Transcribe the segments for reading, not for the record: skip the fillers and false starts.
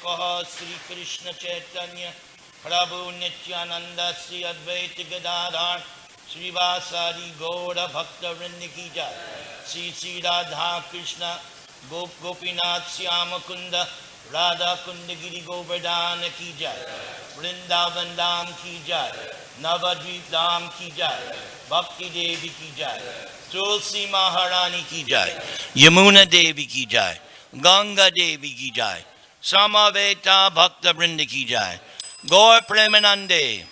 Kaha Sri Krishna Chaitanya Prabhu Nityananda Sri Advaita Gadadhar Srivasadi Gaura Bhakta Vrinda Ki Jai Sri Sri Radha Krishna Gopinath Syama Kunda Radha Kunda Giri Govardhana Ki Jai Vrindavan Dham Ki Jai Navadvip Dham Ki Jai Bhakti Devi Ki Jai Tulsi Maharani Ki Jai Yamuna Devi Ki Jai Ganga Devi Ki Jai Samaveta Bhakta Vrinda Ki Jai Gaur Premanande.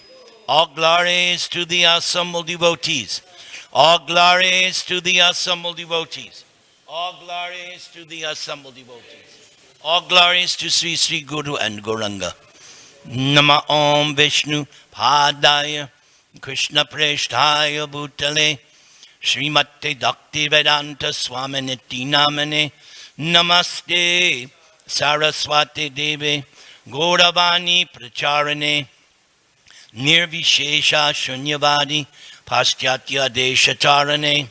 All glories to the assembled devotees. All glories to the assembled devotees. All glories to the assembled devotees. All glories to Sri Sri Guru and Gauranga. Nama Om Vishnu Padaya Krishna Preshtaya Bhutale Srimate Bhakti Vedanta Swaminiti Namane Namaste Saraswati Deve Gauravani Pracharane Nirvishesha Shunyavadi Paschatya Desacharane.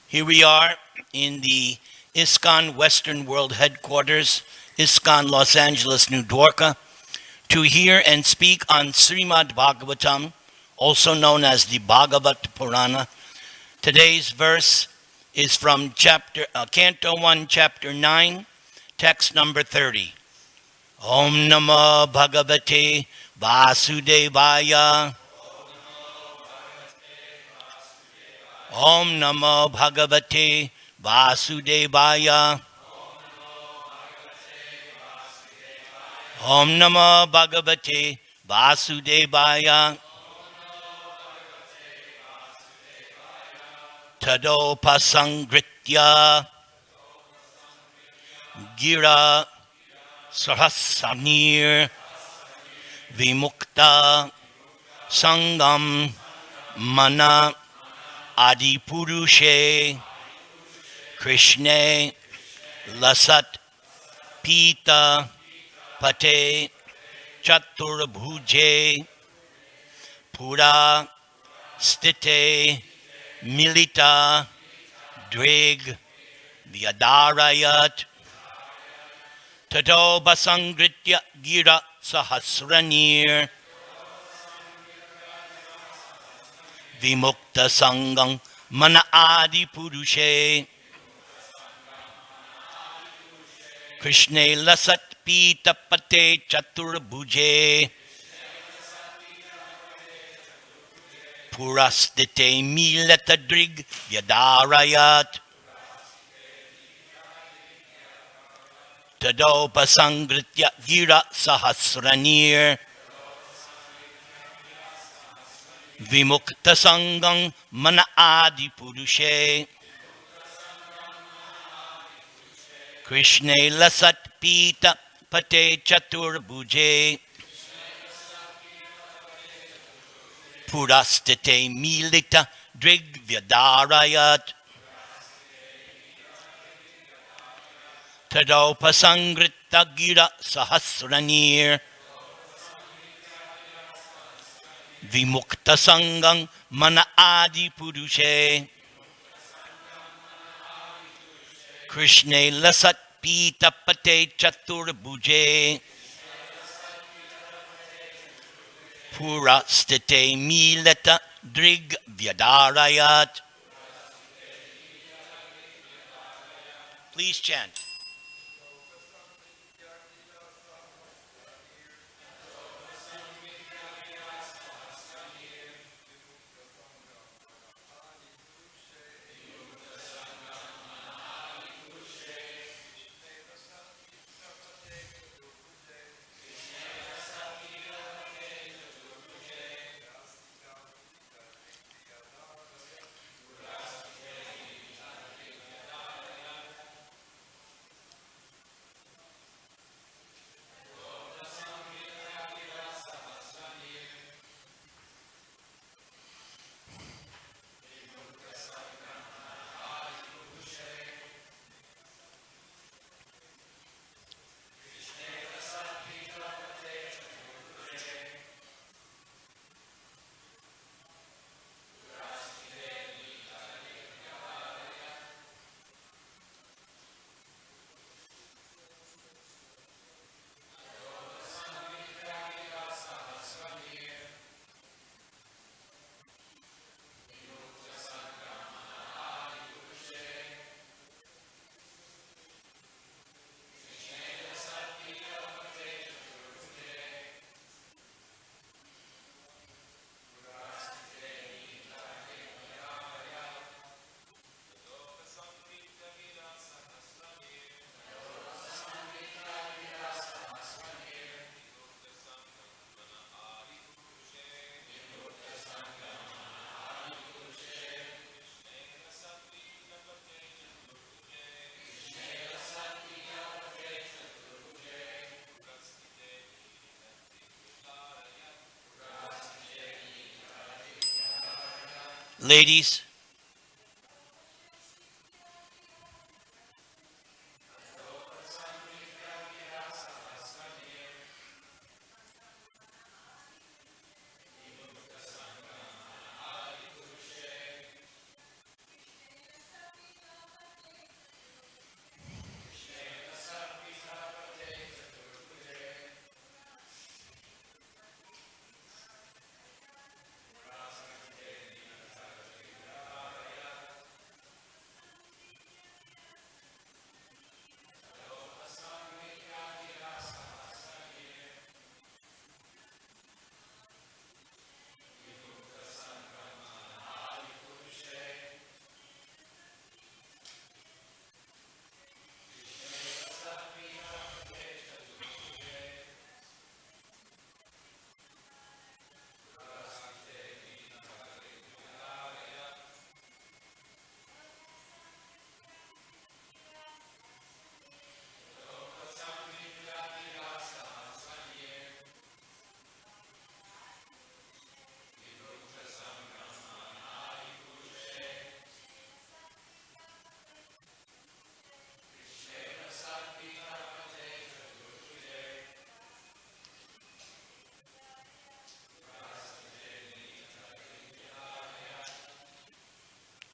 Here we are in the ISKCON Western World Headquarters, ISKCON Los Angeles, New Dwarka, to hear and speak on Srimad Bhagavatam, also known as the Bhagavat Purana. Today's verse is from Canto 1, Chapter 9, text number 30. Om Namo Bhagavate Vasudevaya. Om Namo Bhagavate Vasudevaya. Om Namo Bhagavate Vasudevaya. Tadopasangritya Gira Sahasranir Vimukta Sangam Mana Adipurushe Krishne Lasat Pita Pate Chaturbhuje Pura Stite Milita Drig Vyadarayat Tato Basangritya Gira Sahasranir Vimukta Sangam Mana Adi Purushe Krishna Lasat Pita Pate Chaturbhuje Purastite Milata Drig Vyadarayat Tadopa Sangritya Gira Sahasranir Vimukta Sangam Mana Adi Purushe Krishna Lasat Pita Pate Chaturbhuje Purastite Milita Drig Vyadarayat Tadopa Sangrita Gira Sahasranir Vimukta Sangam Mana Adi Purushe Krishna Lasat Pita Pate Chaturbhuje Purastite Milata Drig Vyadarayat. Please chant. Ladies,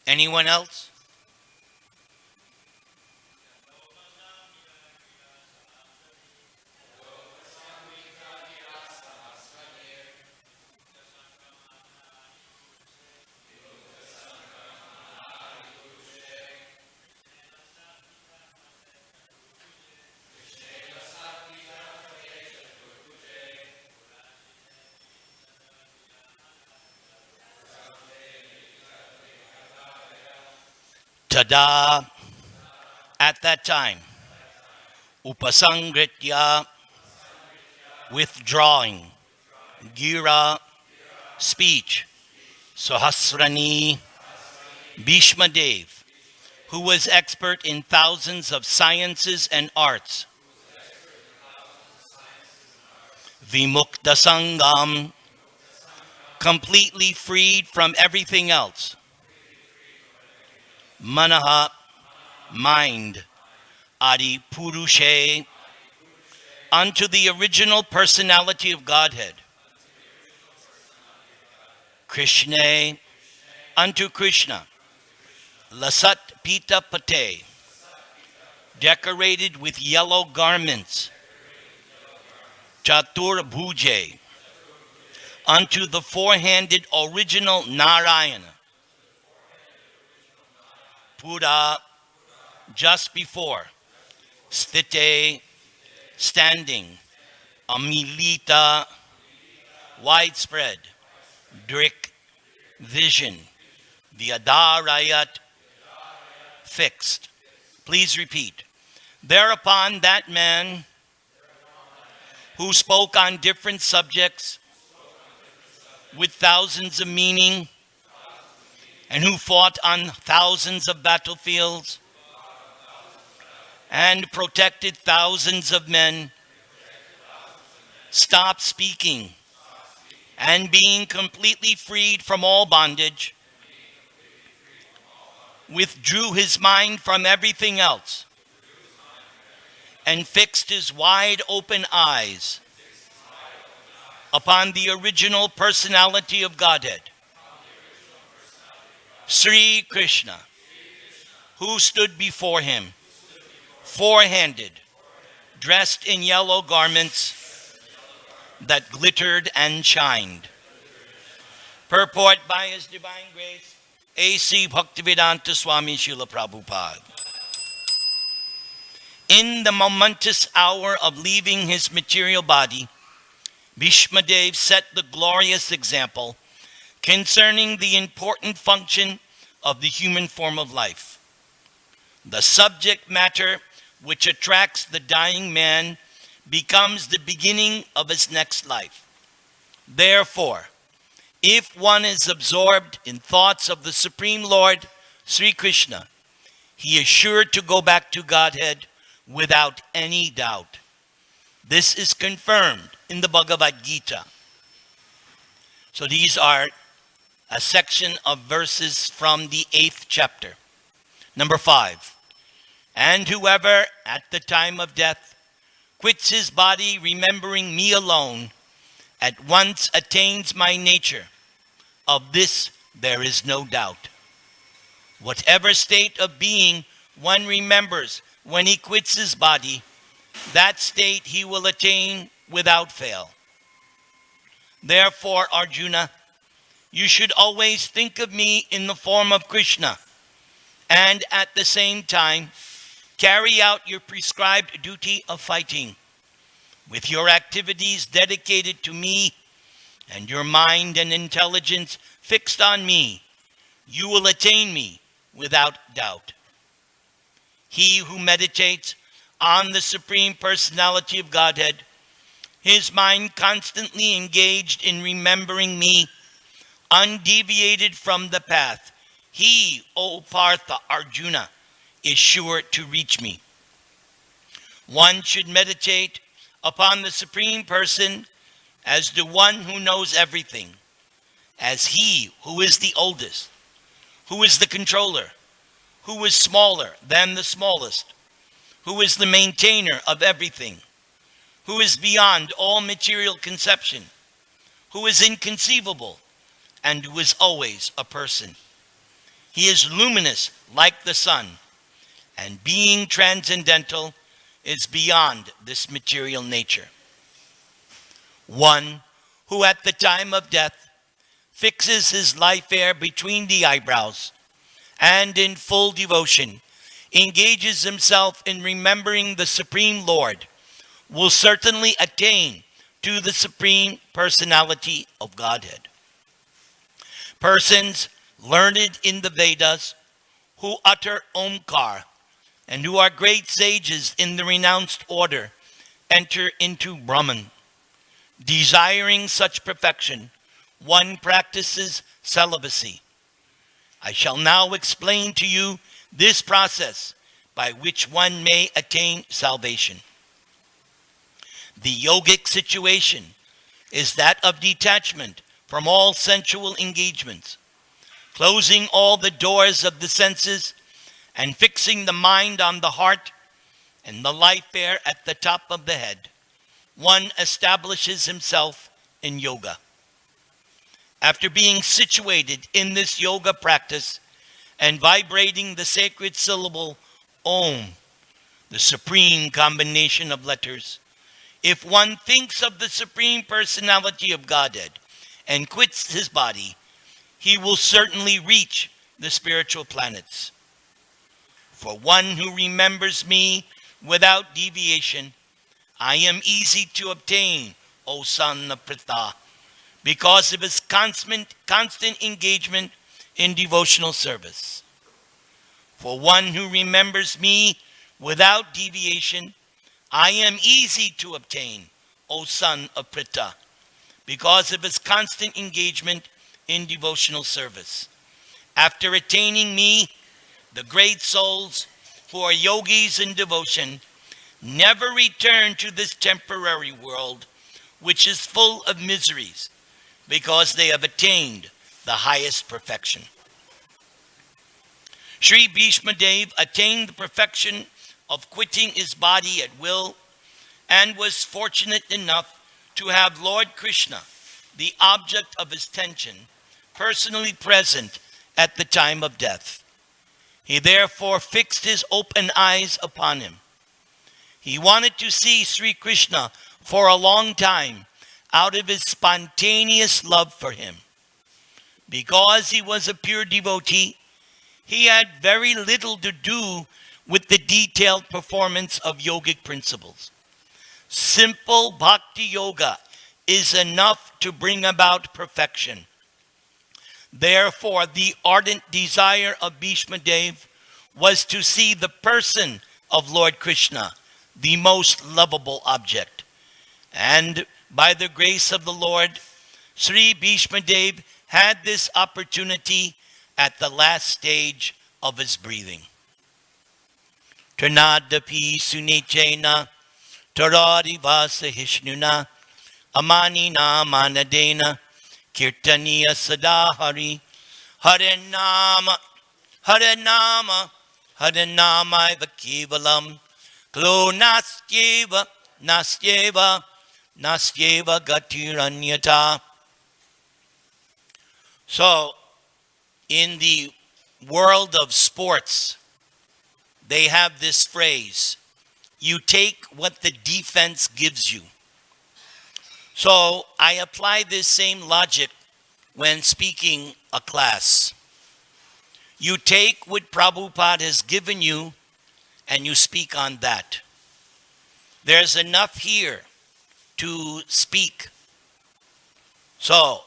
anyone else? Tada, at that time, upasangritya, withdrawing, gira, speech, Sahasrani, Bhishma Dev, who was expert in thousands of sciences and arts, Vimukta Sangam, completely freed from everything else, Manaha, mind, Adi Purushe, unto the original personality of Godhead, Krishna, unto Krishna, Lasat Pita Pate, decorated with yellow garments, Chatur Bhuje, unto the four-handed original Narayana, Pura, just before, Sthite, standing, Amilita, widespread, Drik, vision, Vyadarayat, fixed. Please repeat. Thereupon that man who spoke on different subjects with thousands of meaning and who fought on thousands of battlefields and protected thousands of men, stopped speaking and being completely freed from all bondage, withdrew his mind from everything else and fixed his wide open eyes upon the original personality of Godhead, Sri Krishna, who stood before him, four-handed, dressed in yellow garments that glittered and shined. Purport by His Divine Grace, A.C. Bhaktivedanta Swami Srila Prabhupada. In the momentous hour of leaving his material body, Bhishma Dev set the glorious example concerning the important function of the human form of life. The subject matter which attracts the dying man becomes the beginning of his next life. Therefore, if one is absorbed in thoughts of the Supreme Lord, Sri Krishna, he is sure to go back to Godhead without any doubt. This is confirmed in the Bhagavad Gita. So these are a section of verses from the 8th chapter. Number 5. And whoever at the time of death quits his body, remembering me alone, at once attains my nature. Of this there is no doubt. Whatever state of being one remembers when he quits his body, that state he will attain without fail. Therefore, Arjuna, you should always think of me in the form of Krishna, and at the same time carry out your prescribed duty of fighting. With your activities dedicated to me and your mind and intelligence fixed on me, you will attain me without doubt. He who meditates on the Supreme Personality of Godhead, his mind constantly engaged in remembering me, undeviated from the path, he, O Partha Arjuna, is sure to reach me. One should meditate upon the Supreme Person as the one who knows everything, as he who is the oldest, who is the controller, who is smaller than the smallest, who is the maintainer of everything, who is beyond all material conception, who is inconceivable, and who is always a person. He is luminous like the sun, and being transcendental is beyond this material nature. One who at the time of death fixes his life air between the eyebrows and in full devotion engages himself in remembering the Supreme Lord will certainly attain to the Supreme Personality of Godhead. Persons learned in the Vedas who utter Omkar and who are great sages in the renounced order enter into Brahman. Desiring such perfection, one practices celibacy. I shall now explain to you this process by which one may attain salvation. The yogic situation is that of detachment from all sensual engagements, closing all the doors of the senses and fixing the mind on the heart and the life air at the top of the head. One establishes himself in yoga. After being situated in this yoga practice and vibrating the sacred syllable Om, the supreme combination of letters, if one thinks of the Supreme Personality of Godhead and quits his body, he will certainly reach the spiritual planets. For one who remembers me without deviation, I am easy to obtain, O son of Pritha, because of his constant engagement in devotional service. For one who remembers me without deviation, I am easy to obtain, O son of Pritha, because of his constant engagement in devotional service. After attaining me, the great souls who are yogis in devotion never return to this temporary world, which is full of miseries, because they have attained the highest perfection. Sri Bhishma Dev attained the perfection of quitting his body at will and was fortunate enough to have Lord Krishna, the object of his attention, personally present at the time of death. He therefore fixed his open eyes upon him. He wanted to see Sri Krishna for a long time out of his spontaneous love for him. Because he was a pure devotee, he had very little to do with the detailed performance of yogic principles. Simple bhakti yoga is enough to bring about perfection. Therefore, the ardent desire of Bhishma Dev was to see the person of Lord Krishna, the most lovable object. And by the grace of the Lord, Sri Bhishma Dev had this opportunity at the last stage of his breathing. Trinadapi sunichena taradi vasa hishnuna amanina manadena Kirtaniya Sada Hari. Hare Nama, Hare Nama, Hare Nama Eva Kevalam. Klo Nastyeva, Nastyeva, Nastyeva Gatiranyata. So, in the world of sports, they have this phrase, you take what the defense gives you. So I apply this same logic when speaking a class. You take what Prabhupada has given you and you speak on that. There's enough here to speak. So,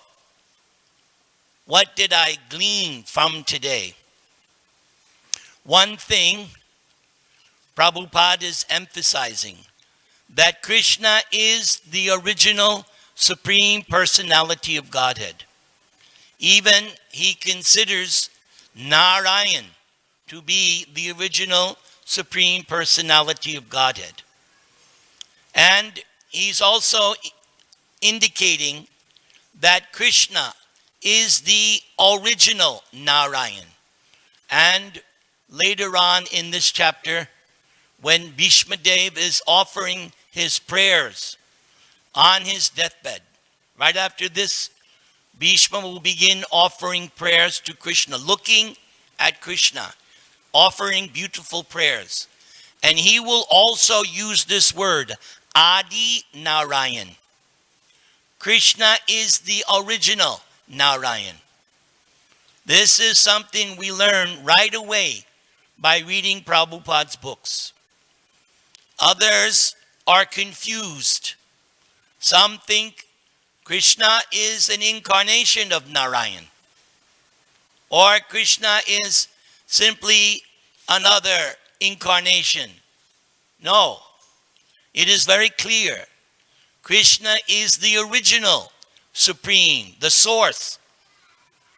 what did I glean from today? One thing Prabhupada is emphasizing, that Krishna is the original Supreme Personality of Godhead. Even he considers Narayan to be the original Supreme Personality of Godhead. And he's also indicating that Krishna is the original Narayan. And later on in this chapter, when Bhishma Dev is offering his prayers on his deathbed, right after this, Bhishma will begin offering prayers to Krishna, looking at Krishna, offering beautiful prayers. And he will also use this word, Adi Narayan. Krishna is the original Narayan. This is something we learn right away by reading Prabhupada's books. Others are confused. Some think Krishna is an incarnation of Narayan, or Krishna is simply another incarnation. No, it is very clear. Krishna is the original Supreme, the source.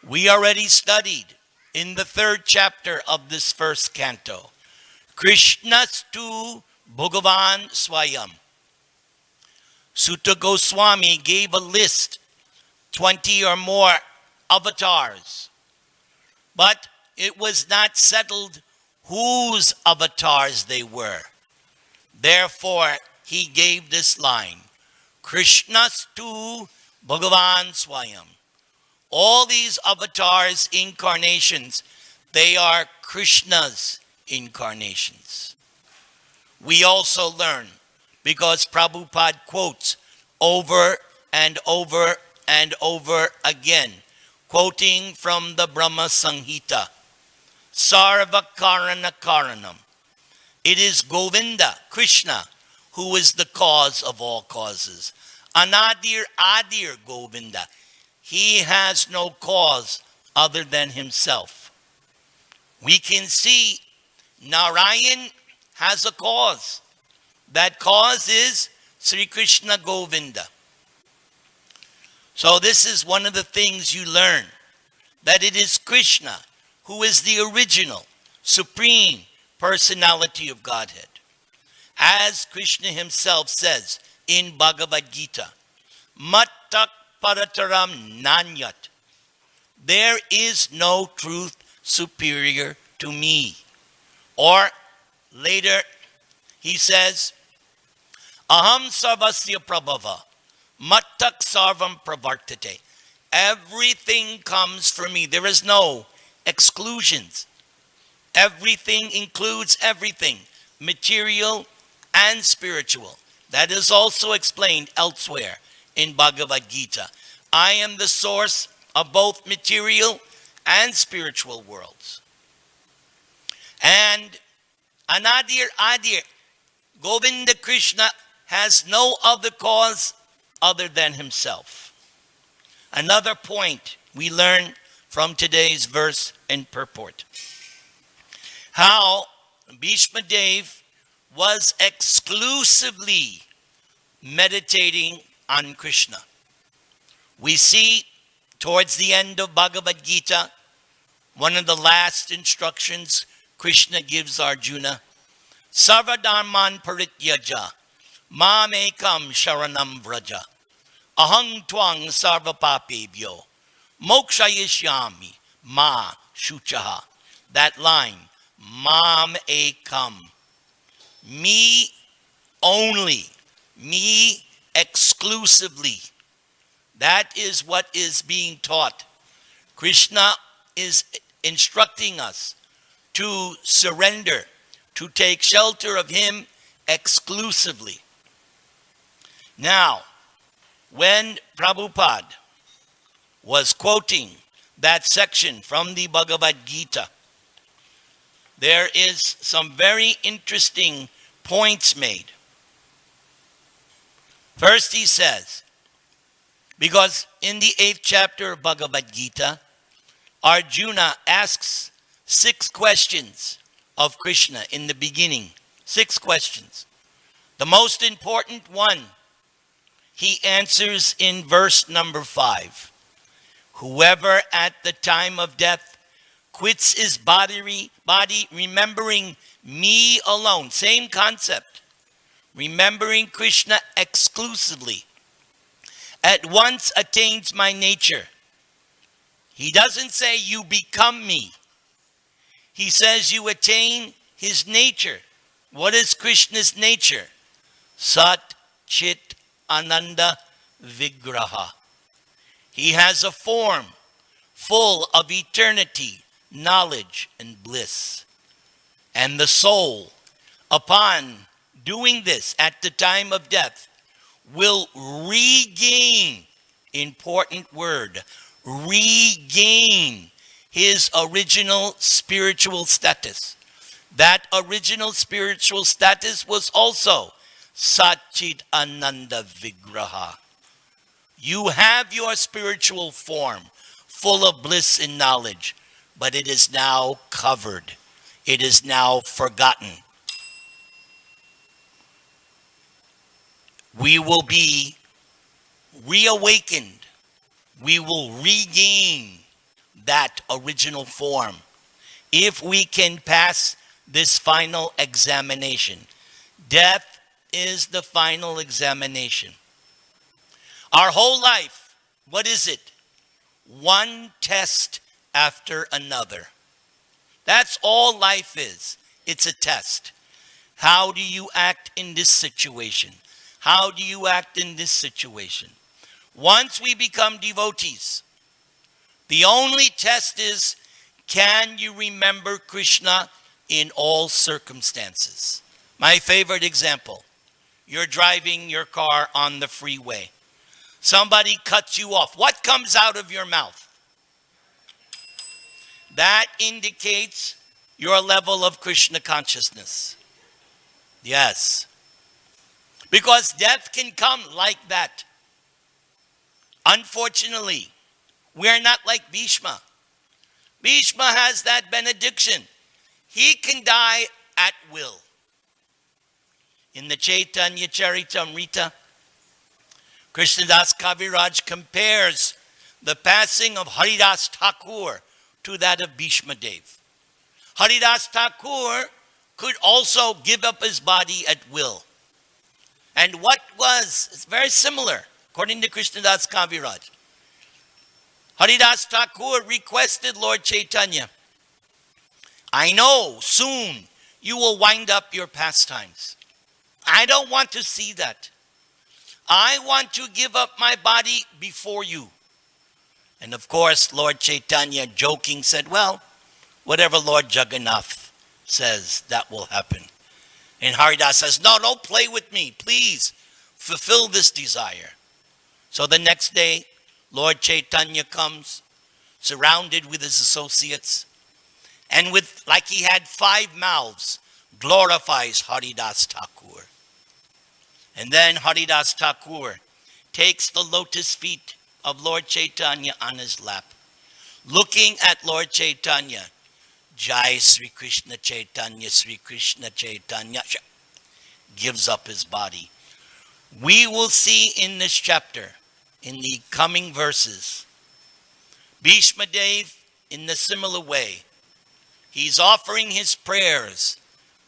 We already studied in the 3rd chapter of this first canto. Krishnastu Bhagavan Swayam. Sutta Goswami gave a list, 20 or more avatars. But it was not settled whose avatars they were. Therefore, he gave this line, Krishnastu Bhagavan Swayam. All these avatars, incarnations, they are Krishna's incarnations. We also learn, because Prabhupada quotes over and over and over again, quoting from the Brahma Samhita, Sarva Karana Karanam. It is Govinda, Krishna, who is the cause of all causes. Anadir Adir Govinda. He has no cause other than himself. We can see Narayan has a cause. That cause is Sri Krishna Govinda. So this is one of the things you learn, that it is Krishna who is the original, supreme personality of Godhead. As Krishna himself says in Bhagavad Gita, Mattak Parataram Nanyat. There is no truth superior to me. Or later he says, Aham sarvasya prabhava, mattak sarvam pravartate. Everything comes from me. There is no exclusions. Everything includes everything, material and spiritual. That is also explained elsewhere in Bhagavad Gita. I am the source of both material and spiritual worlds. And Anadir Adir, Govinda Krishna has no other cause other than himself. Another point we learn from today's verse and purport. How Bhishma Dev was exclusively meditating on Krishna. We see towards the end of Bhagavad Gita, one of the last instructions Krishna gives Arjuna, Sarvadharman parityaja, mam ekam sharanam vraja, ahang twang sarvapapebhyo mokshayishyami ma shuchaha. That line, mam ekam, me only, me exclusively. That is what is being taught. Krishna is instructing us to surrender, to take shelter of him exclusively. Now, when Prabhupada was quoting that section from the Bhagavad Gita, there is some very interesting points made. First he says, because in the 8th chapter of Bhagavad Gita, Arjuna asks 6 questions of Krishna in the beginning. 6 questions. The most important one, he answers in verse number 5. Whoever at the time of death quits his body remembering me alone. Same concept. Remembering Krishna exclusively, at once attains my nature. He doesn't say you become me. He says you attain his nature. What is Krishna's nature? Sat Chit Ananda Vigraha. He has a form full of eternity, knowledge, and bliss. And the soul, upon doing this at the time of death, will regain, important word, regain his original spiritual status. That original spiritual status was also Satchit Ananda Vigraha. You have your spiritual form full of bliss and knowledge, but it is now covered. It is now forgotten. We will be reawakened. We will regain that original form if we can pass this final examination. Death is the final examination. Our whole life, what is it? One test after another. That's all life is. It's a test. How do you act in this situation? How do you act in this situation? Once we become devotees, the only test is, can you remember Krishna in all circumstances? My favorite example, you're driving your car on the freeway. Somebody cuts you off. What comes out of your mouth? That indicates your level of Krishna consciousness. Yes. Because death can come like that. Unfortunately, we're not like Bhishma. Bhishma has that benediction. He can die at will. In the Chaitanya Charitamrita, Krishnadas Kaviraj compares the passing of Haridas Thakur to that of Bhishma Dev. Haridas Thakur could also give up his body at will. And what was, it's very similar, according to Krishnadas Kaviraj. Haridas Thakur requested Lord Chaitanya, I know soon you will wind up your pastimes. I don't want to see that. I want to give up my body before you. And of course, Lord Chaitanya, joking, said, well, whatever Lord Jagannath says, that will happen. And Haridas says, no, don't play with me. Please fulfill this desire. So the next day, Lord Chaitanya comes, surrounded with his associates, and with, like he had 5 mouths, glorifies Haridas Thakur. And then Haridas Thakur takes the lotus feet of Lord Chaitanya on his lap, looking at Lord Chaitanya, Jai Sri Krishna Chaitanya, gives up his body. We will see in this chapter, in the coming verses, Bhishma Dev in the similar way. He's offering his prayers.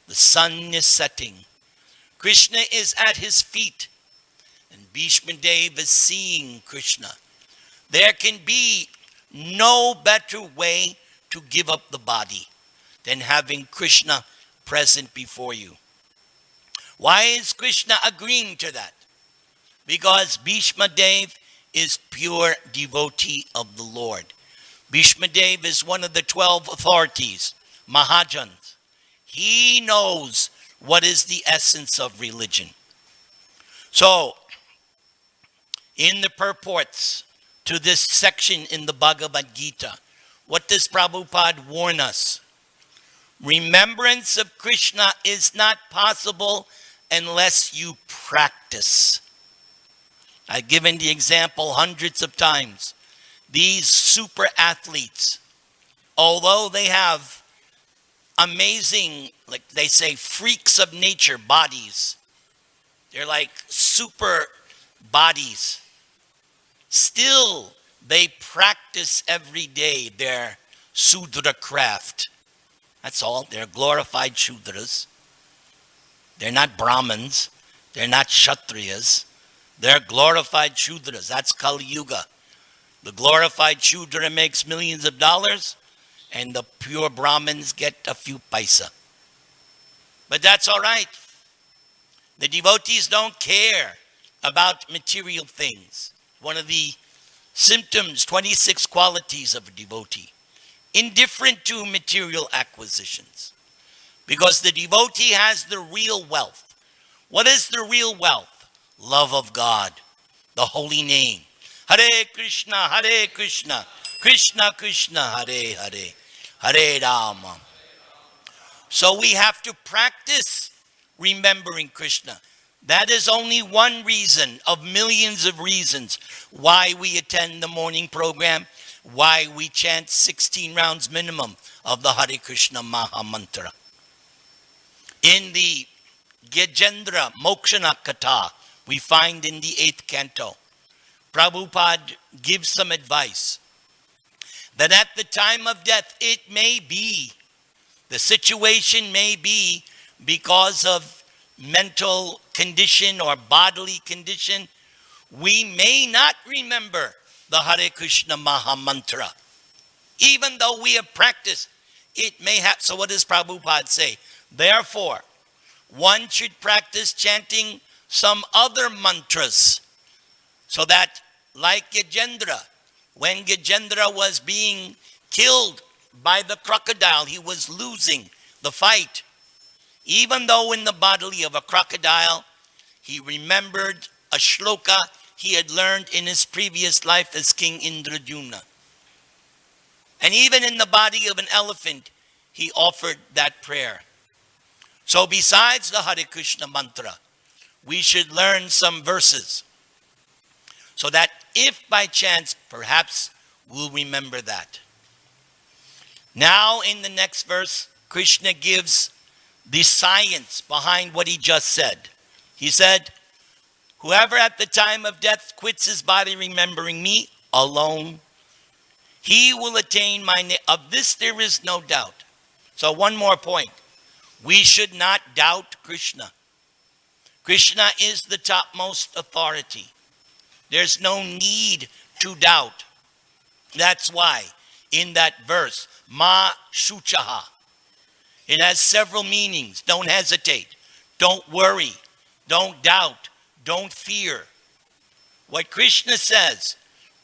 The sun is setting. Krishna is at his feet. And Bhishma Dev is seeing Krishna. There can be no better way to give up the body than having Krishna present before you. Why is Krishna agreeing to that? Because Bhishma Dev is pure devotee of the Lord. Bhishma Dev is one of the 12 authorities, Mahajans. He knows what is the essence of religion. So, in the purports to this section in the Bhagavad Gita, what does Prabhupada warn us? Remembrance of Krishna is not possible unless you practice. I've given the example hundreds of times. These super athletes, although they have amazing, like they say, freaks of nature bodies, they're like super bodies, still they practice every day their Sudra craft. That's all. They're glorified Shudras. They're not Brahmins. They're not Kshatriyas. They're glorified Shudras. That's Kali Yuga. The glorified Shudra makes millions of dollars, and the pure Brahmins get a few paisa. But that's all right. The devotees don't care about material things. One of the symptoms, 26 qualities of a devotee. Indifferent to material acquisitions. Because the devotee has the real wealth. What is the real wealth? Love of God, the holy name. Hare Krishna, Krishna Krishna, Hare Hare, Hare Rama. So we have to practice remembering Krishna. That is only one reason of millions of reasons why we attend the morning program, why we chant 16 rounds minimum of the Hare Krishna Maha Mantra. In the Gajendra Mokshana Katha, we find in the 8th canto, Prabhupada gives some advice that at the time of death, it may be, the situation may be because of mental condition or bodily condition, we may not remember the Hare Krishna Maha Mantra. Even though we have practiced, it may have. So what does Prabhupada say? Therefore, one should practice chanting some other mantras so that, like Gajendra, when Gajendra was being killed by the crocodile, he was losing the fight. Even though in the body of a crocodile, he remembered a shloka he had learned in his previous life as King Indradyumna. And even in the body of an elephant, he offered that prayer. So besides the Hare Krishna mantra, we should learn some verses so that if by chance, perhaps we'll remember that. Now in the next verse, Krishna gives the science behind what he just said. He said, whoever at the time of death quits his body remembering me alone, he will attain my name. Of this there is no doubt. So one more point. We should not doubt Krishna. Krishna is the topmost authority. There's no need to doubt. That's why in that verse, Ma Shuchaha, it has several meanings. Don't hesitate. Don't worry. Don't doubt. Don't fear. What Krishna says,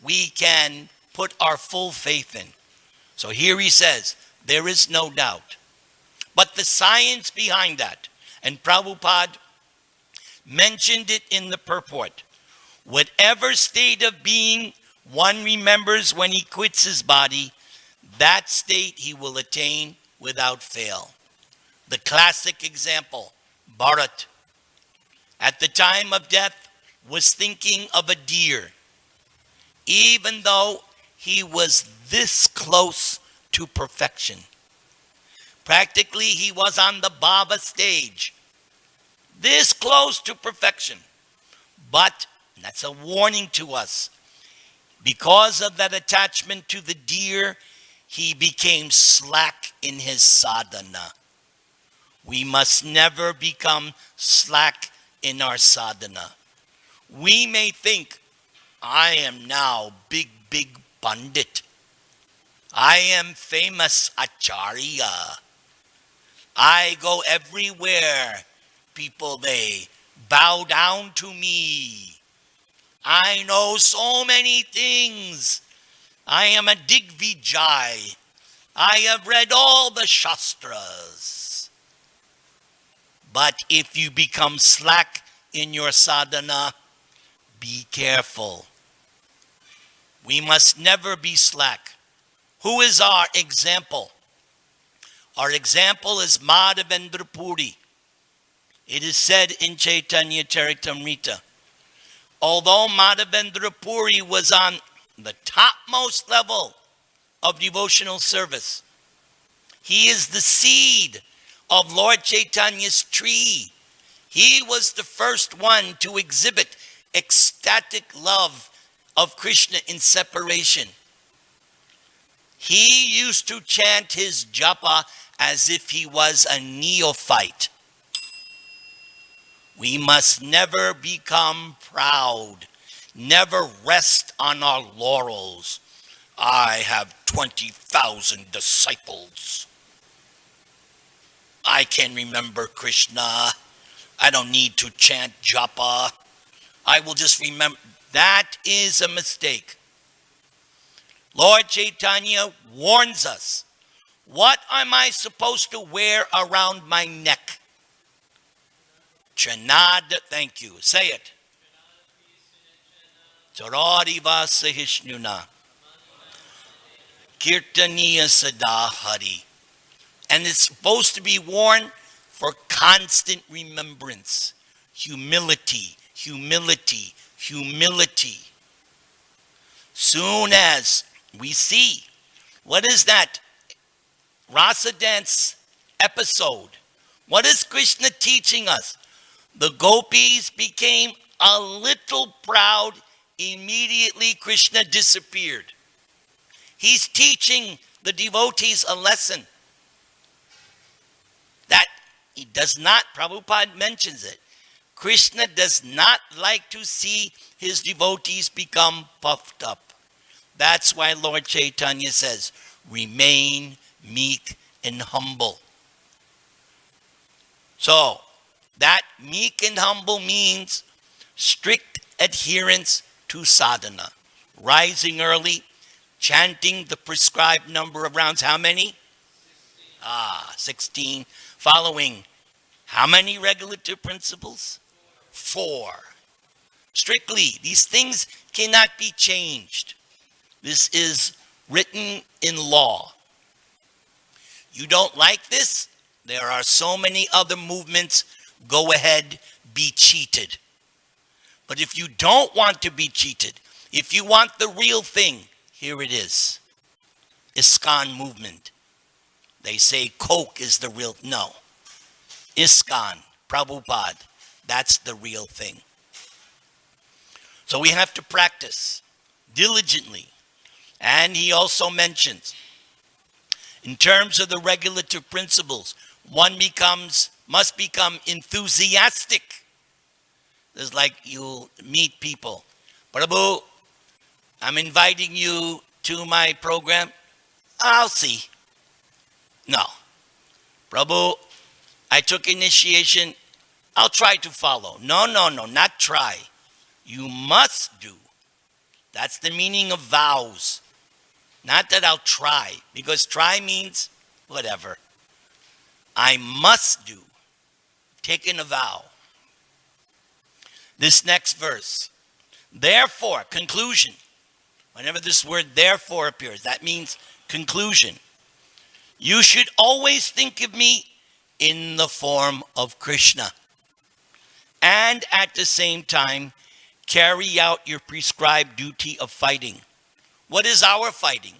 we can put our full faith in. So here he says, there is no doubt. But the science behind that, and Prabhupada mentioned it in the purport, whatever state of being one remembers when he quits his body, that state he will attain without fail. The classic example, Bharat, at the time of death, was thinking of a deer, even though he was this close to perfection. Practically, he was on the Baba stage, this close to perfection. But, and that's a warning to us, because of that attachment to the deer, he became slack in his sadhana. We must never become slack in our sadhana. We may think, I am now big Pandit. I am famous Acharya. I go everywhere. People, they bow down to me. I know so many things. I am a Digvijay. I have read all the Shastras. But if you become slack in your sadhana, be careful. We must never be slack. Who is our example? Our example is Madhavendra Puri. It is said in Chaitanya Charitamrita, although Madhavendra Puri was on the topmost level of devotional service, he is the seed of Lord Chaitanya's tree. He was the first one to exhibit ecstatic love of Krishna in separation. He used to chant his japa as if he was a neophyte. We must never become proud, never rest on our laurels. I have 20,000 disciples. I can remember Krishna. I don't need to chant japa. I will just remember. That is a mistake. Lord Chaitanya warns us. What am I supposed to wear around my neck? Chanad, thank you. Say it. Charadiva Sahishnuna. Kirtaniya Sadahari. And it's supposed to be worn for constant remembrance. Humility, humility, humility. Soon as we see, what is that rasa dance episode? What is Krishna teaching us? The gopis became a little proud. Immediately Krishna disappeared. He's teaching the devotees a lesson that he does not, Prabhupada mentions it, Krishna does not like to see his devotees become puffed up. That's why Lord Chaitanya says, remain meek and humble. So, that meek and humble means strict adherence to sadhana. Rising early, chanting the prescribed number of rounds. How many? 16. Following how many regulative principles? 4. Strictly, these things cannot be changed. This is written in law. You don't like this? There are so many other movements. Go ahead, be cheated. But if you don't want to be cheated, if you want the real thing, here it is. ISKCON movement. They say Coke is the real, no. ISKCON, Prabhupada, that's the real thing. So we have to practice diligently. And he also mentions, in terms of the regulative principles, one must become enthusiastic. It's like you meet people. Prabhu, I'm inviting you to my program. I'll see. No. Prabhu, I took initiation. I'll try to follow. No, not try. You must do. That's the meaning of vows. Not that I'll try, because try means whatever. I must do. Taking a vow. This next verse. Therefore, conclusion. Whenever this word therefore appears, that means conclusion. You should always think of me in the form of Krishna. And at the same time, carry out your prescribed duty of fighting. What is our fighting?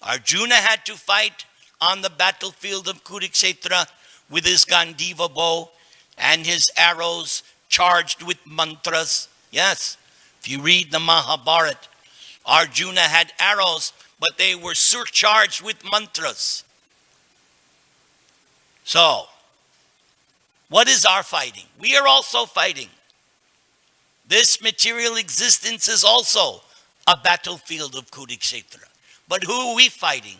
Arjuna had to fight on the battlefield of Kurukshetra with his Gandiva bow and his arrows charged with mantras. Yes, if you read the Mahabharata, Arjuna had arrows, but they were surcharged with mantras. So, what is our fighting? We are also fighting. This material existence is also a battlefield of Kurukshetra. But who are we fighting?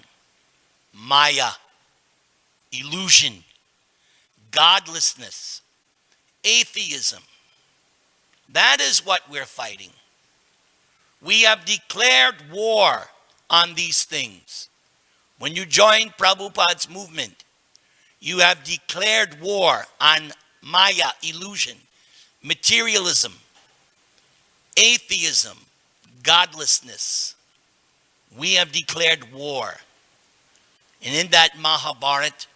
Maya, illusion, godlessness, atheism. That is what we're fighting. We have declared war on these things. When you join Prabhupada's movement, you have declared war on Maya, illusion, materialism, atheism, godlessness. We have declared war. And in that Mahabharata,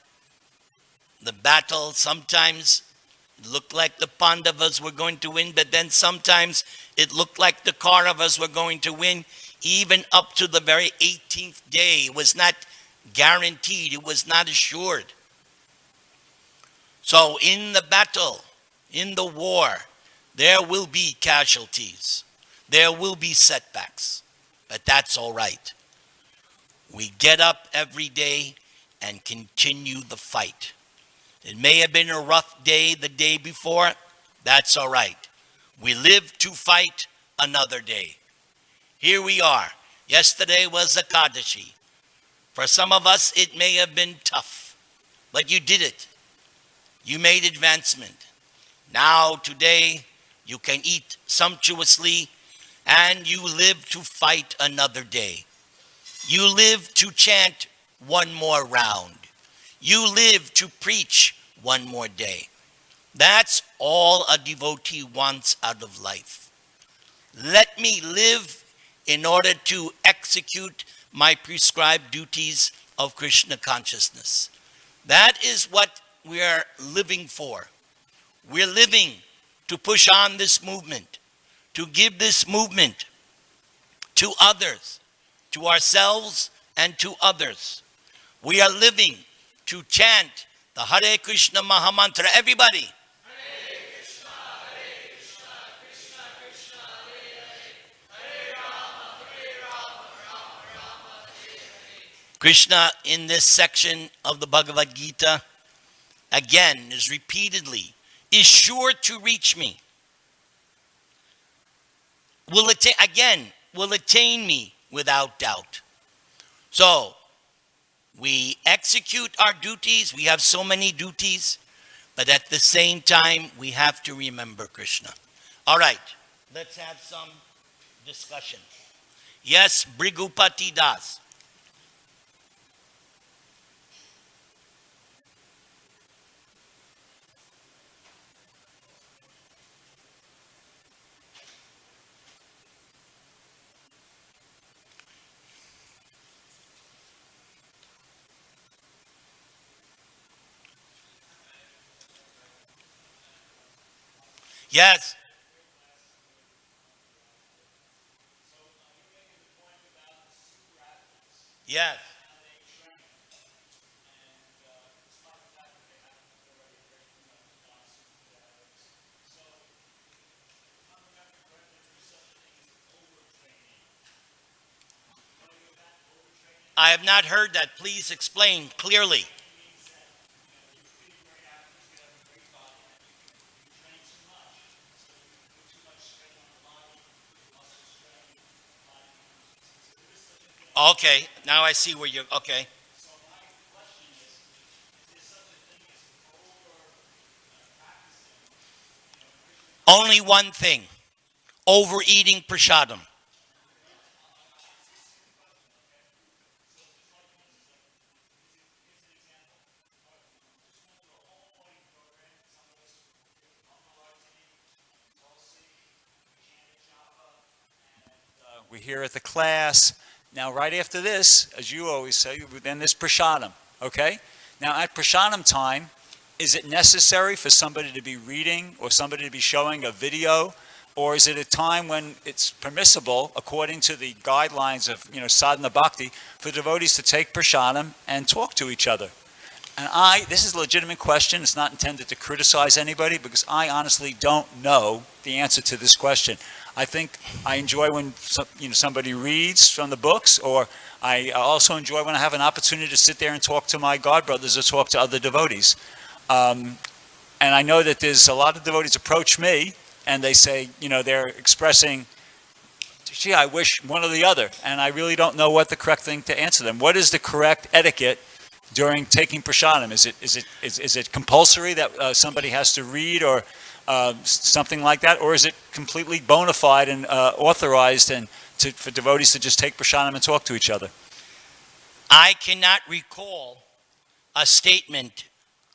the battle, sometimes it looked like the Pandavas were going to win, but then sometimes it looked like the Kauravas were going to win. Even up to the very 18th day, it was not guaranteed, it was not assured. So in the battle, in the war, there will be casualties. There will be setbacks. But that's all right. We get up every day and continue the fight. It may have been a rough day the day before. That's all right. We live to fight another day. Here we are. Yesterday was Ekadashi. For some of us, it may have been tough, but you did it. You made advancement. Now, today, you can eat sumptuously, and you live to fight another day. You live to chant one more round. You live to preach one more day. That's all a devotee wants out of life. Let me live in order to execute my prescribed duties of Krishna consciousness. That is what we are living for. We're living to push on this movement, to give this movement to others, to ourselves and to others. We are living to chant the Hare Krishna Mahamantra. Everybody. Hare Krishna, Krishna Krishna, Hare Rama, Rama Rama, Hare. Krishna, in this section of the Bhagavad Gita, again is repeatedly, is sure to reach me. Will attain me without doubt. So, we execute our duties. We have so many duties, but at the same time, we have to remember Krishna. All right, let's have some discussion. Yes, Brigupati Das. Yes. Yes. I have not heard that. Please explain clearly. Okay, now I see where you're, okay. Only one thing, overeating prasadam. We're here at the class. Now, right after this, as you always say, then there's prasadam, okay? Now, at prasadam time, is it necessary for somebody to be reading or somebody to be showing a video? Or is it a time when it's permissible, according to the guidelines of, sadhana bhakti, for devotees to take prasadam and talk to each other? And this is a legitimate question. It's not intended to criticize anybody because I honestly don't know the answer to this question. I think I enjoy when somebody reads from the books, or I also enjoy when I have an opportunity to sit there and talk to my godbrothers or talk to other devotees. And I know that there's a lot of devotees approach me and they say, they're expressing, gee, I wish one or the other, and I really don't know what the correct thing to answer them. What is the correct etiquette during taking prasadam? Is it compulsory that somebody has to read or something like that, or is it completely bona fide and authorized and for devotees to just take prasadam and talk to each other? I cannot recall a statement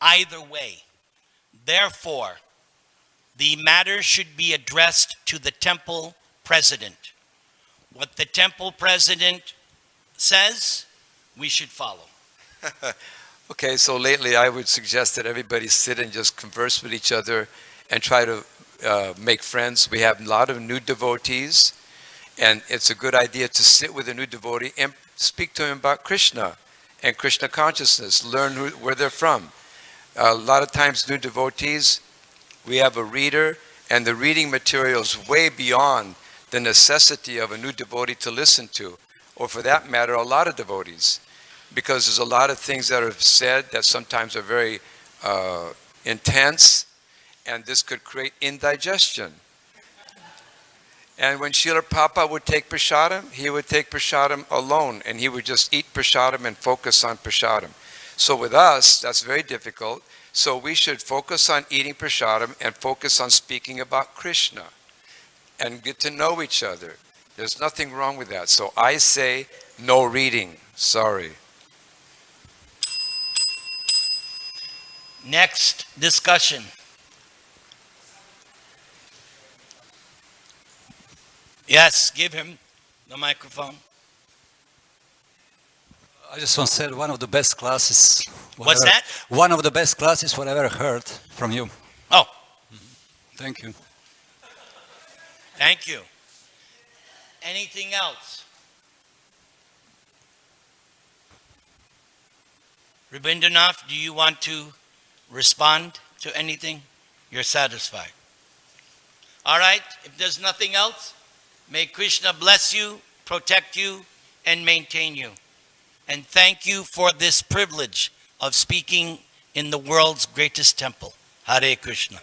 either way. Therefore, the matter should be addressed to the temple president. What the temple president says, we should follow. Okay, so lately I would suggest that everybody sit and just converse with each other and try to make friends. We have a lot of new devotees, and it's a good idea to sit with a new devotee and speak to him about Krishna and Krishna consciousness, learn where they're from. A lot of times new devotees, we have a reader, and the reading material is way beyond the necessity of a new devotee to listen to, or for that matter, a lot of devotees, because there's a lot of things that are said that sometimes are very intense, and this could create indigestion. And when Srila Prabhupada would take prasadam, he would take prasadam alone, and he would just eat prasadam and focus on prasadam. So with us, that's very difficult. So we should focus on eating prasadam and focus on speaking about Krishna and get to know each other. There's nothing wrong with that. So I say no reading. Sorry. Next discussion. Yes, give him the microphone. I just want to say one of the best classes. What's that? One of the best classes what I ever heard from you. Oh. Thank you. Thank you. Anything else? Rabindranath, do you want to respond to anything? You're satisfied. All right, if there's nothing else, may Krishna bless you, protect you, and maintain you. And thank you for this privilege of speaking in the world's greatest temple. Hare Krishna.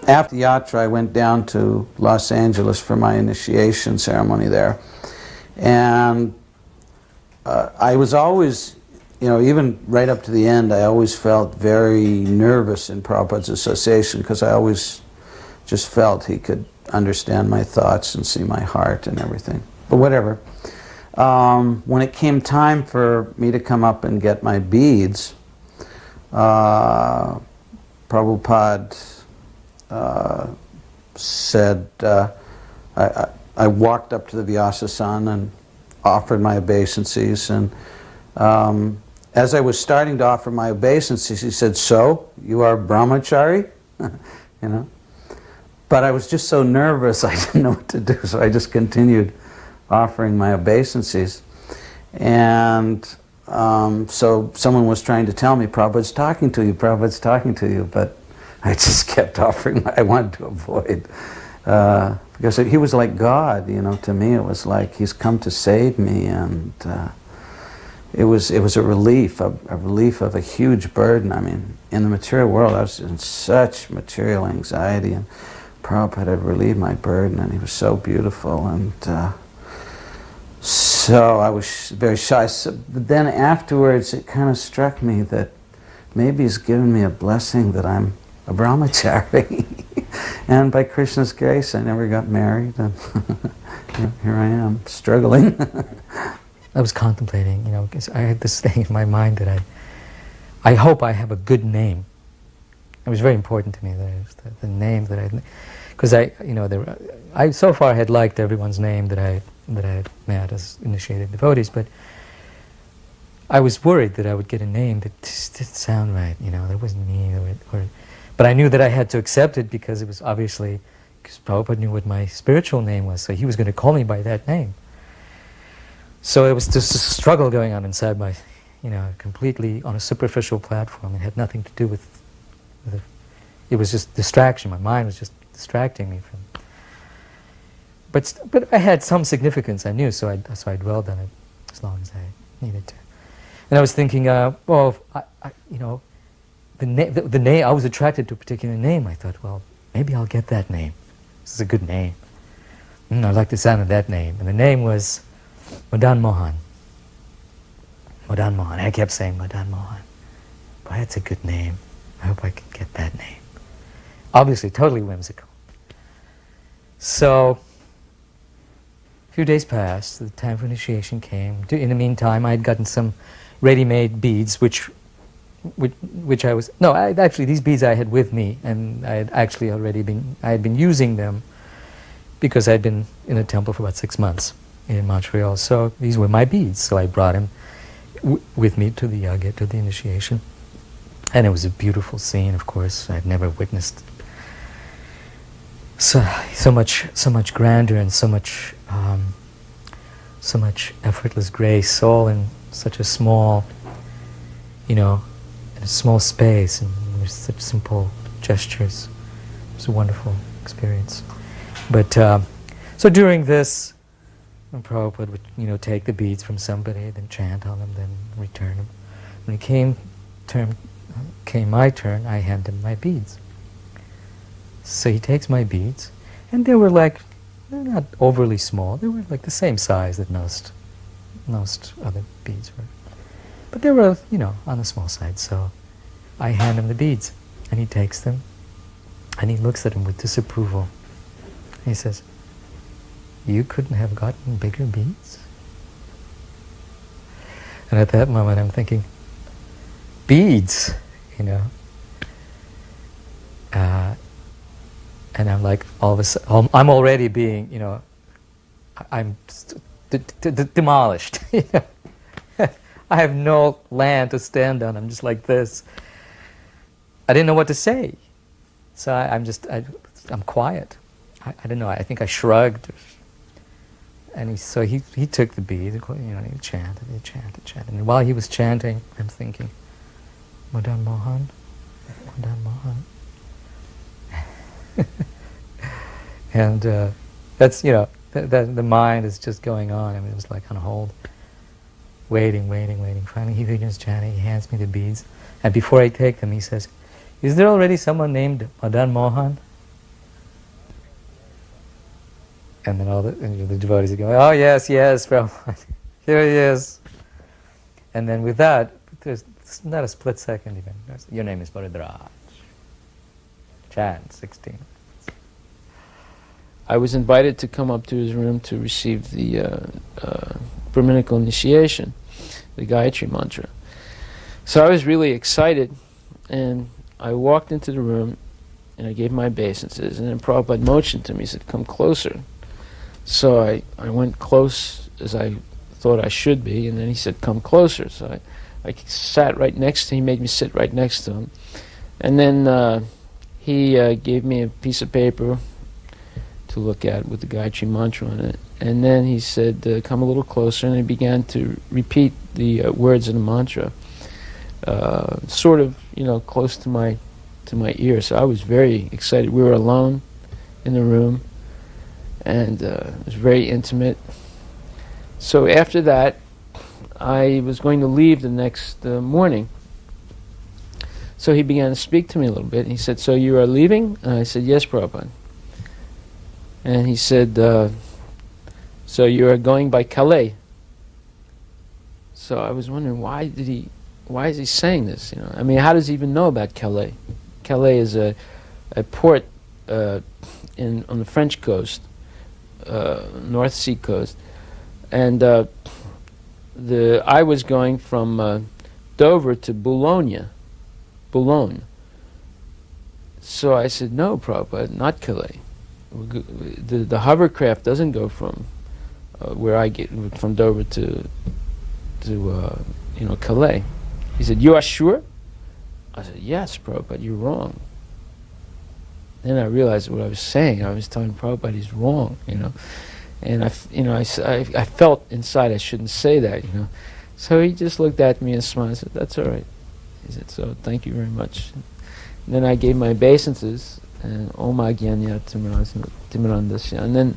After the yatra, I went down to Los Angeles for my initiation ceremony there. And I was always, even right up to the end, I always felt very nervous in Prabhupada's association because I always just felt he could understand my thoughts and see my heart and everything. But whatever. When it came time for me to come up and get my beads, Prabhupada said, I walked up to the Vyasa-san and offered my obeisances, and as I was starting to offer my obeisances, he said, "So, you are brahmachari?" But I was just so nervous, I didn't know what to do, so I just continued offering my obeisances. And so someone was trying to tell me, Prabhupada's talking to you, Prabhupada's talking to you, but I just kept offering. I wanted to avoid. Because he was like God, to me it was like he's come to save me, and it was a relief of a huge burden. I mean, in the material world I was in such material anxiety, and Prabhupada had relieved my burden, and he was so beautiful, and so I was very shy. But then afterwards it kind of struck me that maybe he's given me a blessing that I'm a brahmachari. And by Krishna's grace I never got married, and here I am, struggling. I was contemplating, because I had this thing in my mind that I hope I have a good name. It was very important to me that the name that because I so far had liked everyone's name that I had met as initiated devotees, but I was worried that I would get a name that just didn't sound right. That wasn't me, but I knew that I had to accept it because it was obviously because Prabhupada knew what my spiritual name was, so he was going to call me by that name. So it was just a struggle going on inside my, completely on a superficial platform. It had nothing to do with it was just distraction. My mind was just distracting me from. But I had some significance, I knew, so I dwelled on it as long as I needed to. And I was thinking, the name, I was attracted to a particular name. I thought, well, maybe I'll get that name. This is a good name. I like the sound of that name. And the name was Madan Mohan. Madan Mohan. I kept saying Madan Mohan. Boy, that's a good name. I hope I can get that name. Obviously, totally whimsical. So, a few days passed. The time for initiation came. In the meantime, I had gotten some ready-made beads, which I was... No, actually, these beads I had with me, and I had actually I had been using them because I had been in a temple for about 6 months in Montreal. So these were my beads. So I brought them with me to the yagya, to the initiation. And it was a beautiful scene, of course. I'd never witnessed so much grandeur and so much effortless grace, all in such a small, in a small space, and there's such simple gestures. It was a wonderful experience. But so during this, Prabhupada would take the beads from somebody, then chant on them, then return them. When it came my turn, I handed him my beads. So he takes my beads, and they were they're not overly small. They were like the same size that most other beads were. But they were, on the small side. So I hand him the beads, and he takes them, and he looks at them with disapproval. He says, "You couldn't have gotten bigger beads?" And at that moment I'm thinking, beads, and I'm like, all of a sudden, I'm already being, I'm demolished. I have no land to stand on. I'm just like this. I didn't know what to say, so I'm quiet. I don't know. I think I shrugged, and he took the bead. He chanted, and while he was chanting, I'm thinking, Madan Mohan, Madan Mohan. And that's, the mind is just going on. I mean, it was like on hold, waiting. Finally, he begins chanting. He hands me the beads, and before I take them, he says, "Is there already someone named Madan Mohan?" And then all the devotees are going, "Oh yes, Prabhupada, here he is." And then with that, there's not a split second even. Your name is Bharadraj. Chant 16. I was invited to come up to his room to receive the Brahminical initiation, the Gayatri mantra. So I was really excited, and I walked into the room, and I gave my obeisances, and then Prabhupada motioned to me, he said, "Come closer." So I went close as I thought I should be, and then he said, "Come closer." So I sat right next to him, he made me sit right next to him. And then he gave me a piece of paper to look at with the Gayatri mantra on it. And then he said, come a little closer, and he began to repeat the words of the mantra, sort of, close to my ear. So I was very excited. We were alone in the room, and it was very intimate. So after that, I was going to leave the next morning. So he began to speak to me a little bit. He said, so you are leaving? And I said, yes, Prabhupada. And he said, so you are going by Calais. So I was wondering, why is he saying this? I mean, how does he even know about Calais? Calais is a port on the French coast, North Sea coast. And I was going from Dover to Boulogne. So I said, no, Prabhupada, not Calais. The hovercraft doesn't go from where I get from Dover to Calais. He said, you are sure? I said, yes, Prabhupada, you're wrong. Then I realized what I was saying. I was telling Prabhupada he's wrong, And I felt inside I shouldn't say that, So he just looked at me and smiled and said, that's all right. He said, so thank you very much. And then I gave my obeisances, and Om Agyanya Timirandasya. And then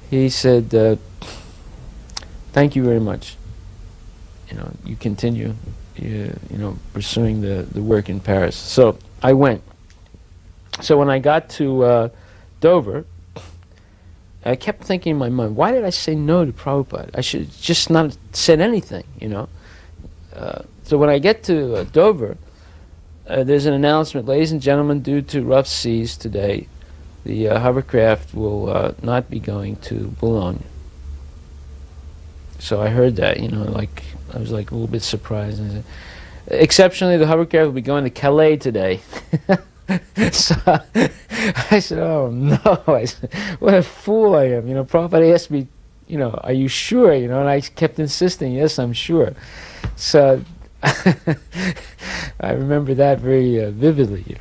he said, thank you very much. You continue, pursuing the work in Paris. So I went. So when I got to Dover, I kept thinking in my mind, why did I say no to Prabhupada? I should just not said anything, So when I get to Dover, there's an announcement, ladies and gentlemen, due to rough seas today, the hovercraft will not be going to Boulogne. So I heard that, I was like a little bit surprised. And I said, exceptionally, the hovercraft will be going to Calais today. So I said, oh no, I said, what a fool I am. Prabhupada asked me, are you sure? And I kept insisting, yes, I'm sure. So I remember that very vividly,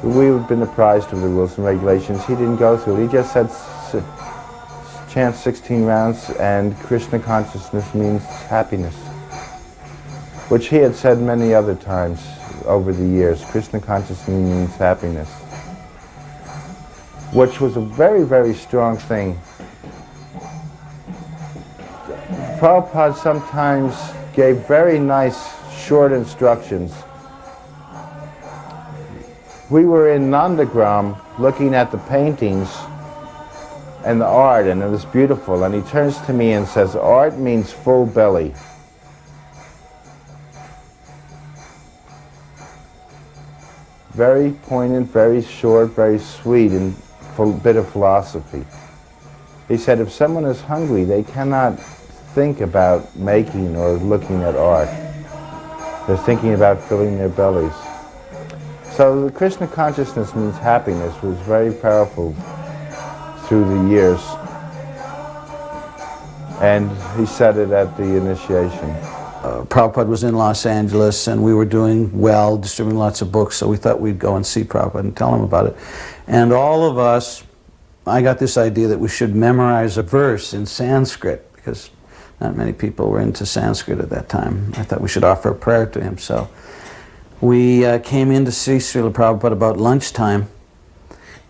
We had been apprised of the rules and regulations. He didn't go through it. He just said, chant 16 rounds, and Krishna consciousness means happiness, which he had said many other times over the years. Krishna consciousness means happiness, which was a very, very strong thing. Prabhupada sometimes gave very nice, short instructions. We were in Nandagram looking at the paintings and the art, and it was beautiful. And he turns to me and says, art means full belly. Very poignant, very short, very sweet, and full bit of philosophy. He said, if someone is hungry, they cannot think about making or looking at art. They're thinking about filling their bellies. So the Krishna consciousness means happiness was very powerful through the years. And he said it at the initiation. Prabhupada was in Los Angeles, and we were doing well, distributing lots of books, so we thought we'd go and see Prabhupada and tell him about it. And all of us, I got this idea that we should memorize a verse in Sanskrit, because not many people were into Sanskrit at that time. I thought we should offer a prayer to him. So we came in to see Srila Prabhupada about lunchtime,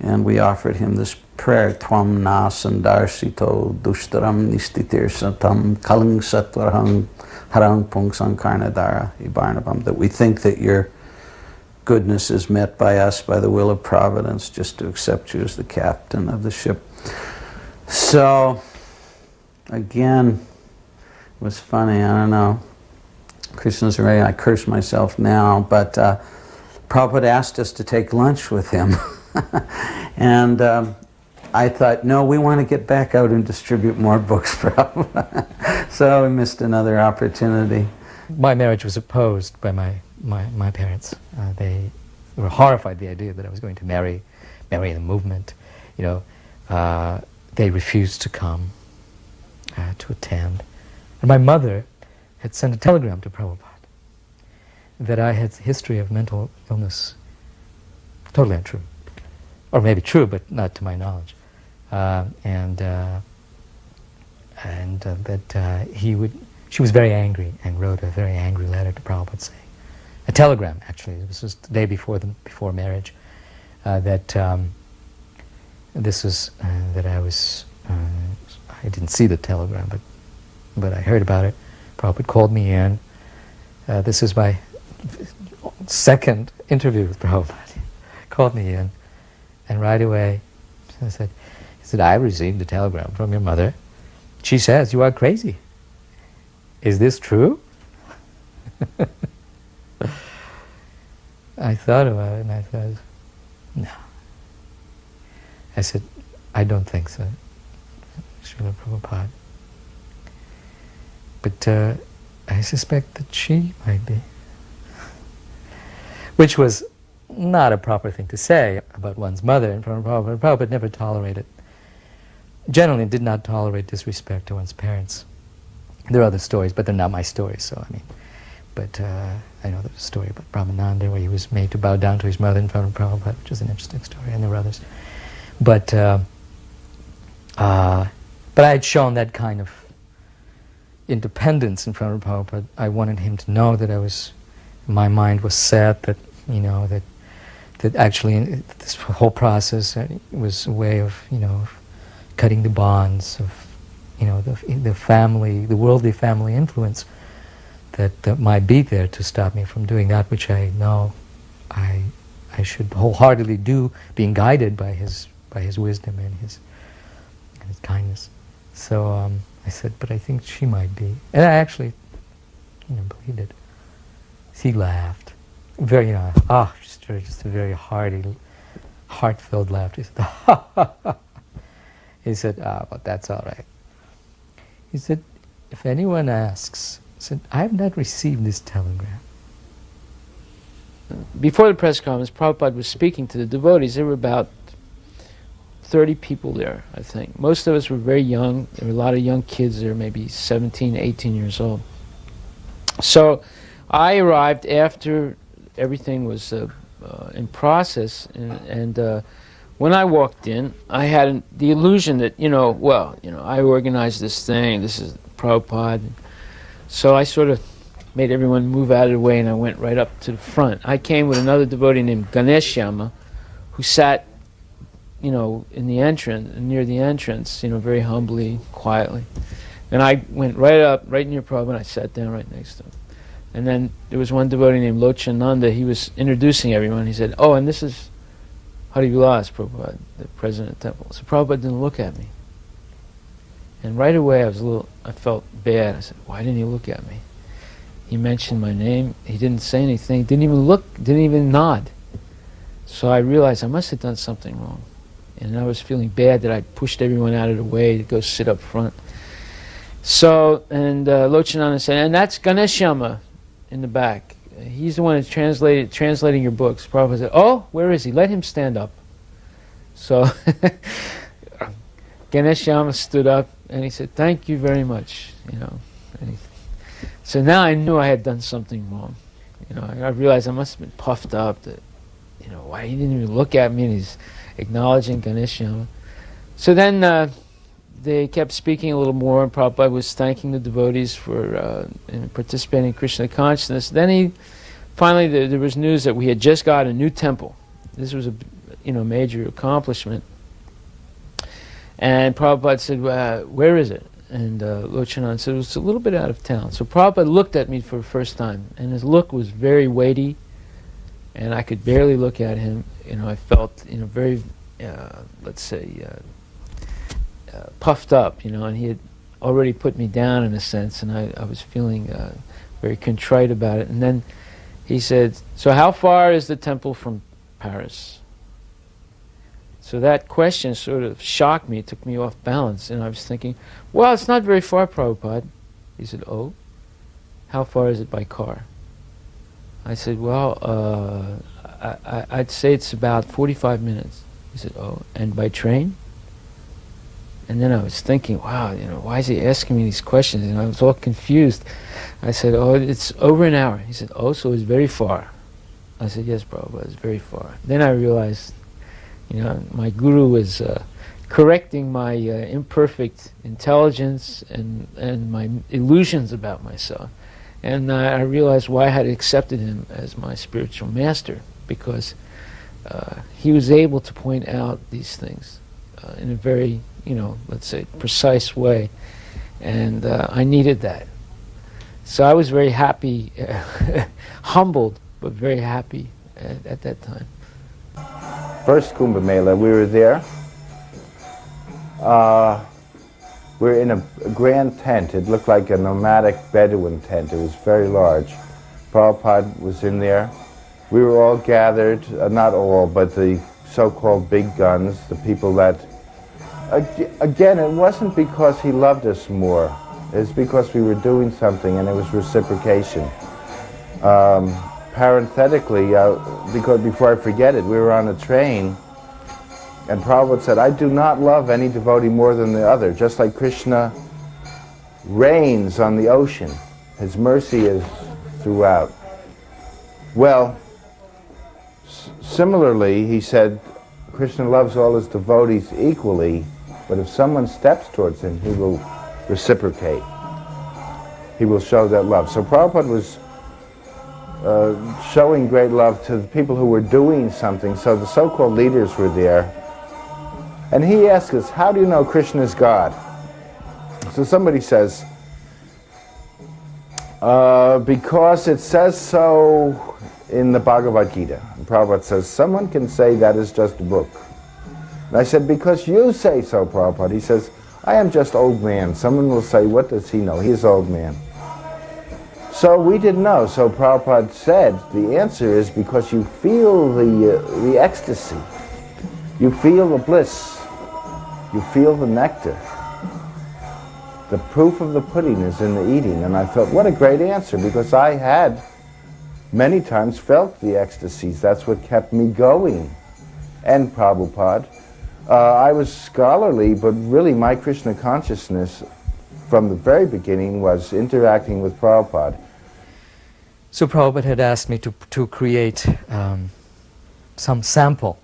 and we offered him this prayer, Tvam na sandarsito dushtaram nistitir satam kaling satvarhang harang pung sankarnadara ibarnabam, that we think that your goodness is met by us by the will of providence, just to accept you as the captain of the ship. So, again, it was funny, I don't know. Krishna's right, I curse myself now, but Prabhupada asked us to take lunch with him. And I thought, no, we want to get back out and distribute more books, Prabhupada. So we missed another opportunity. My marriage was opposed by my parents. They were horrified at the idea that I was going to marry the movement. They refused to come to attend. And my mother had sent a telegram to Prabhupada that I had a history of mental illness. Totally untrue. or maybe true, but not to my knowledge. She was very angry and wrote a very angry letter to Prabhupada saying, a telegram actually, it was just the day before marriage, that this was, that I was, I didn't see the telegram, but I heard about it. Prabhupada called me in. This is my second interview with Prabhupada. He called me in, and right away he said, I received a telegram from your mother. She says you are crazy. Is this true? I thought about it and I thought, no. I said, I don't think so, Srila Prabhupada. But I suspect that she might be. Which was not a proper thing to say about one's mother in front of Prabhupada. Prabhupada never generally did not tolerate disrespect to one's parents. There are other stories, but they're not my stories, so I mean. But I know there's a story about Brahmananda where he was made to bow down to his mother in front of Prabhupada, which is an interesting story, and there were others. But I had shown that kind of independence in front of Prabhupada. I wanted him to know that my mind was set, that, you know, that actually this whole process was a way of, you know, cutting the bonds of, you know, the family, the worldly family influence that might be there to stop me from doing that which I know I should wholeheartedly do, being guided by his wisdom and his kindness. So I said, but I think she might be, and I actually, you know, believed it. He laughed, very, you know, just a very hearty, heartfelt laugh. He said, ha ha ha. He said, but that's all right. He said, if anyone asks, he said, I have not received this telegram. Before the press conference, Prabhupada was speaking to the devotees. There were about 30 people there, I think. Most of us were very young. There were a lot of young kids there, maybe 17, 18 years old. So I arrived after everything was in process, and when I walked in, I had the illusion that, I organized this thing, this is Prabhupada. So I sort of made everyone move out of the way, and I went right up to the front. I came with another devotee named Ganeshyama, who sat, in the entrance, near the entrance, very humbly, quietly. And I went right up, right near Prabhupada, and I sat down right next to him. And then there was one devotee named Lochananda. He was introducing everyone. He said, "Oh, and this is Harivilas Prabhupada, the president of the temple." So Prabhupada didn't look at me. And right away I felt bad. I said, why didn't he look at me? He mentioned my name. He didn't say anything. Didn't even look, didn't even nod. So I realized I must have done something wrong. And I was feeling bad that I pushed everyone out of the way to go sit up front. So, and Lochananda said, and that's Ganeshyama in the back. He's the one that's translating your books. Prabhupada said, oh, where is he? Let him stand up. So Ganeshyama stood up and he said, thank you very much. So now I knew I had done something wrong. I realized I must have been puffed up that, why he didn't even look at me, and he's acknowledging Ganeshyama. So then they kept speaking a little more, and Prabhupada was thanking the devotees for participating in Krishna consciousness. Then finally there was news that we had just got a new temple. This was a major accomplishment. And Prabhupada said, where is it? And Lochananda said, it's a little bit out of town. So Prabhupada looked at me for the first time, and his look was very weighty, and I could barely look at him. I felt, very, puffed up, and he had already put me down in a sense, and I was feeling very contrite about it. And then he said, so how far is the temple from Paris? So that question sort of shocked me, took me off balance, and I was thinking, well, it's not very far, Prabhupada. He said, oh, how far is it by car? I said, well, I'd say it's about 45 minutes. He said, oh, and by train? And then I was thinking, wow, why is he asking me these questions? And I was all confused. I said, oh, it's over an hour. He said, oh, so it's very far. I said, yes, Prabhupada, it's very far. Then I realized You know, my guru was correcting my imperfect intelligence and my illusions about myself. And I realized why I had accepted him as my spiritual master, because he was able to point out these things in a very, let's say, precise way. And I needed that. So I was very happy, humbled, but very happy at that time. First Kumbh Mela, we were there. We were in a grand tent. It looked like a nomadic Bedouin tent. It was very large. Prabhupada was in there. We were all gathered, not all, but the so-called big guns, the people that... Again, it wasn't because he loved us more. It's because we were doing something and it was reciprocation. Parenthetically, because before I forget it, we were on a train and Prabhupada said, I do not love any devotee more than the other, just like Krishna reigns on the ocean. His mercy is throughout. Well, similarly, he said, Krishna loves all his devotees equally, but if someone steps towards him, he will reciprocate. He will show that love. So Prabhupada was showing great love to the people who were doing something. So the so-called leaders were there. And he asked us, how do you know Krishna is God? So somebody says, because it says so in the Bhagavad Gita. And Prabhupada says, someone can say that is just a book. And I said, because you say so, Prabhupada. He says, I am just old man. Someone will say, what does he know? He's old man. So we didn't know. So Prabhupada said, the answer is because you feel the ecstasy. You feel the bliss. You feel the nectar. The proof of the pudding is in the eating. And I thought, what a great answer, because I had many times felt the ecstasies. That's what kept me going. And Prabhupada. I was scholarly, but really my Krishna consciousness from the very beginning was interacting with Prabhupada. So Prabhupada had asked me to create some sample.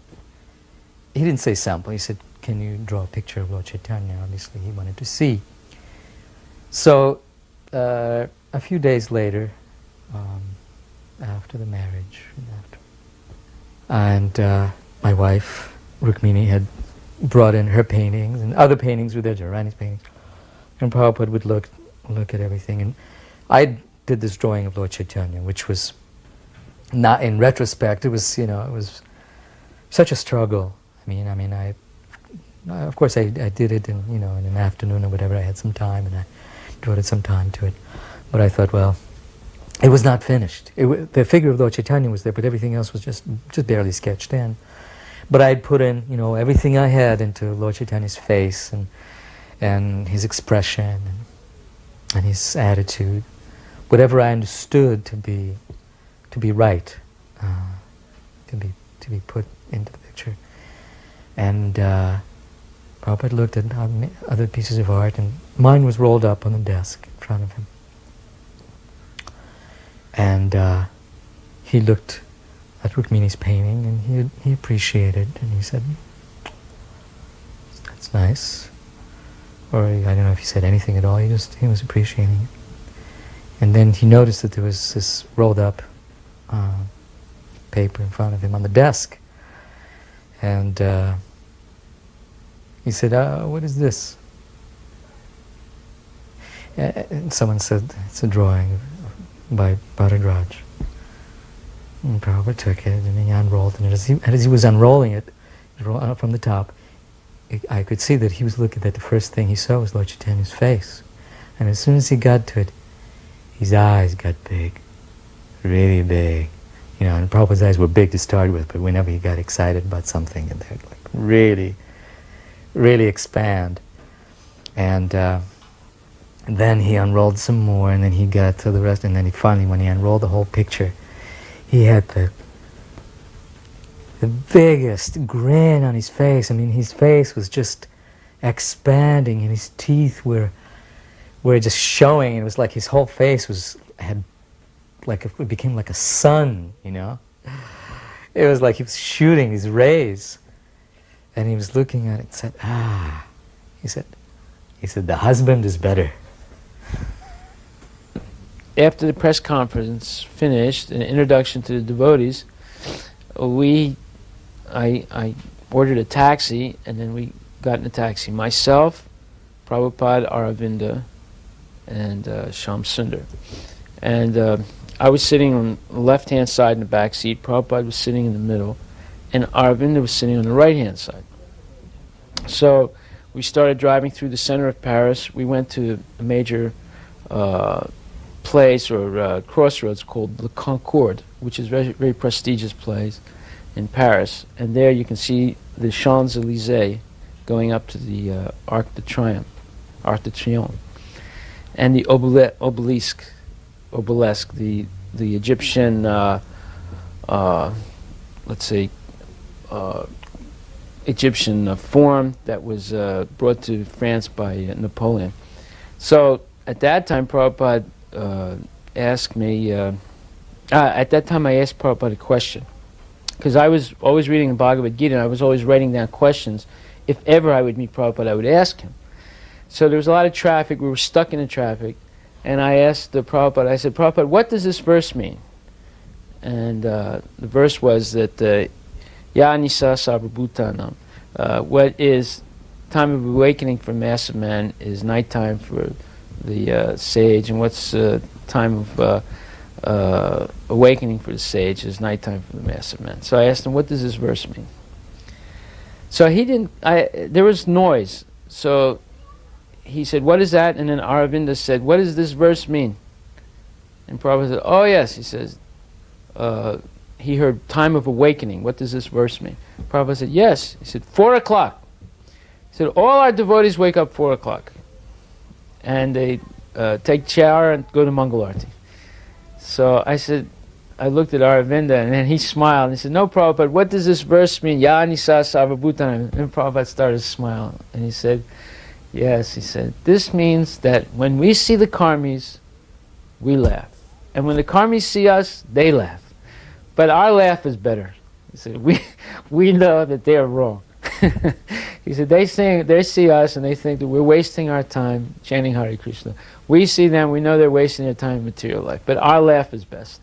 He didn't say sample, he said, can you draw a picture of Lord Chaitanya? Obviously he wanted to see. So a few days later, after the marriage, and my wife, Rukmini, had brought in her paintings, and other paintings were there, Jarani's paintings. And Prabhupada would look at everything. And I did this drawing of Lord Chaitanya, which was not, in retrospect, it was such a struggle. I of course I did it in an afternoon or whatever. I had some time and I devoted some time to it. But I thought, well, it was not finished. The figure of Lord Chaitanya was there, but everything else was just barely sketched in. But I had put in, everything I had into Lord Chaitanya's face and his expression and his attitude, whatever I understood to be right, to be put into the picture. And Prabhupada looked at other pieces of art, and mine was rolled up on the desk in front of him. And he looked at Rukmini's painting, and he appreciated, and he said, "That's nice." Or I don't know if he said anything at all. He was appreciating it. And then he noticed that there was this rolled up paper in front of him on the desk, and he said, "What is this?" And someone said, "It's a drawing by Bharadraj." And Prabhupada took it and he unrolled it. And as he was unrolling it from the top, I could see that he was looking at the first thing he saw was Lord Chaitanya's face. And as soon as he got to it, his eyes got big, really big. And Prabhupada's eyes were big to start with, but whenever he got excited about something, they'd really, really expand. And then he unrolled some more, and then he got to the rest, and then finally, when he unrolled the whole picture, he had the biggest grin on his face. His face was just expanding, and his teeth were just showing. It was like his whole face it became like a sun, It was like he was shooting these rays. And he was looking at it and said, he said, the husband is better. After the press conference finished, an introduction to the devotees, I ordered a taxi, and then we got in a taxi. Myself, Prabhupada, Aravinda, and Shyam Sundar. And I was sitting on the left-hand side in the back seat. Prabhupada was sitting in the middle, and Aravinda was sitting on the right-hand side. So we started driving through the center of Paris. We went to a major place or crossroads called Le Concorde, which is a very, very prestigious place in Paris. And there you can see the Champs-Élysées going up to the Arc de Triomphe, and the obelisk, the Egyptian, let's say, Egyptian form that was brought to France by Napoleon. So at that time, Prabhupada asked me, at that time I asked Prabhupada a question, because I was always reading the Bhagavad Gita, and I was always writing down questions. If ever I would meet Prabhupada, I would ask him. So there was a lot of traffic, we were stuck in the traffic, and I asked Prabhupada, I said, Prabhupada, what does this verse mean? And the verse was that, Ya Nisa Sarvabhutanam, what is time of awakening for massive man is nighttime for the sage, and what's time of awakening for the sage is nighttime for the massive man. So I asked him, what does this verse mean? So he didn't, there was noise. So he said, what is that? And then Aravinda said, what does this verse mean? And Prabhupada said, oh yes, he says, he heard time of awakening. What does this verse mean? Prabhupada said, yes. He said, 4 o'clock. He said, all our devotees wake up 4 o'clock. And they take shower and go to Mangal Arati. So I said, I looked at Aravinda, and then he smiled, and he said, no, Prabhupada, what does this verse mean? Ya Nisa Sarvabhutanam. And Prabhupada started to smile, and he said, yes, he said, this means that when we see the karmis, we laugh. And when the karmis see us, they laugh. But our laugh is better. He said, we know that they are wrong. He said, they see us and they think that we're wasting our time chanting Hare Krishna. We see them, we know they're wasting their time in material life. But our laugh is best.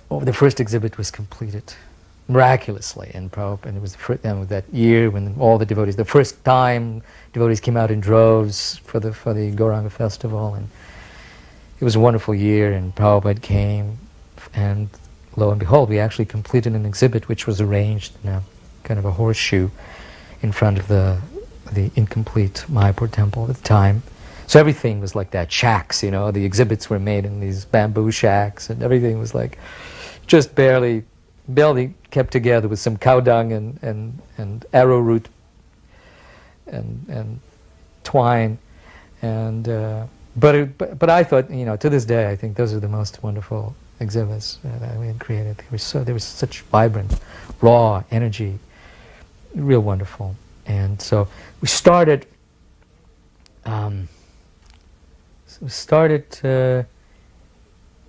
The first exhibit was completed miraculously, and it was that year when all the devotees, the first time devotees came out in droves for the Gauranga festival, and it was a wonderful year, and Prabhupada came, and lo and behold, we actually completed an exhibit which was arranged in a kind of a horseshoe in front of the incomplete Mayapur temple at the time. So everything was like that, shacks, the exhibits were made in these bamboo shacks, and everything was like just barely kept together with some cow dung and arrowroot and twine, and but I thought, to this day, I think those are the most wonderful exhibits that we had created. There was such vibrant, raw energy, real wonderful. And so we started.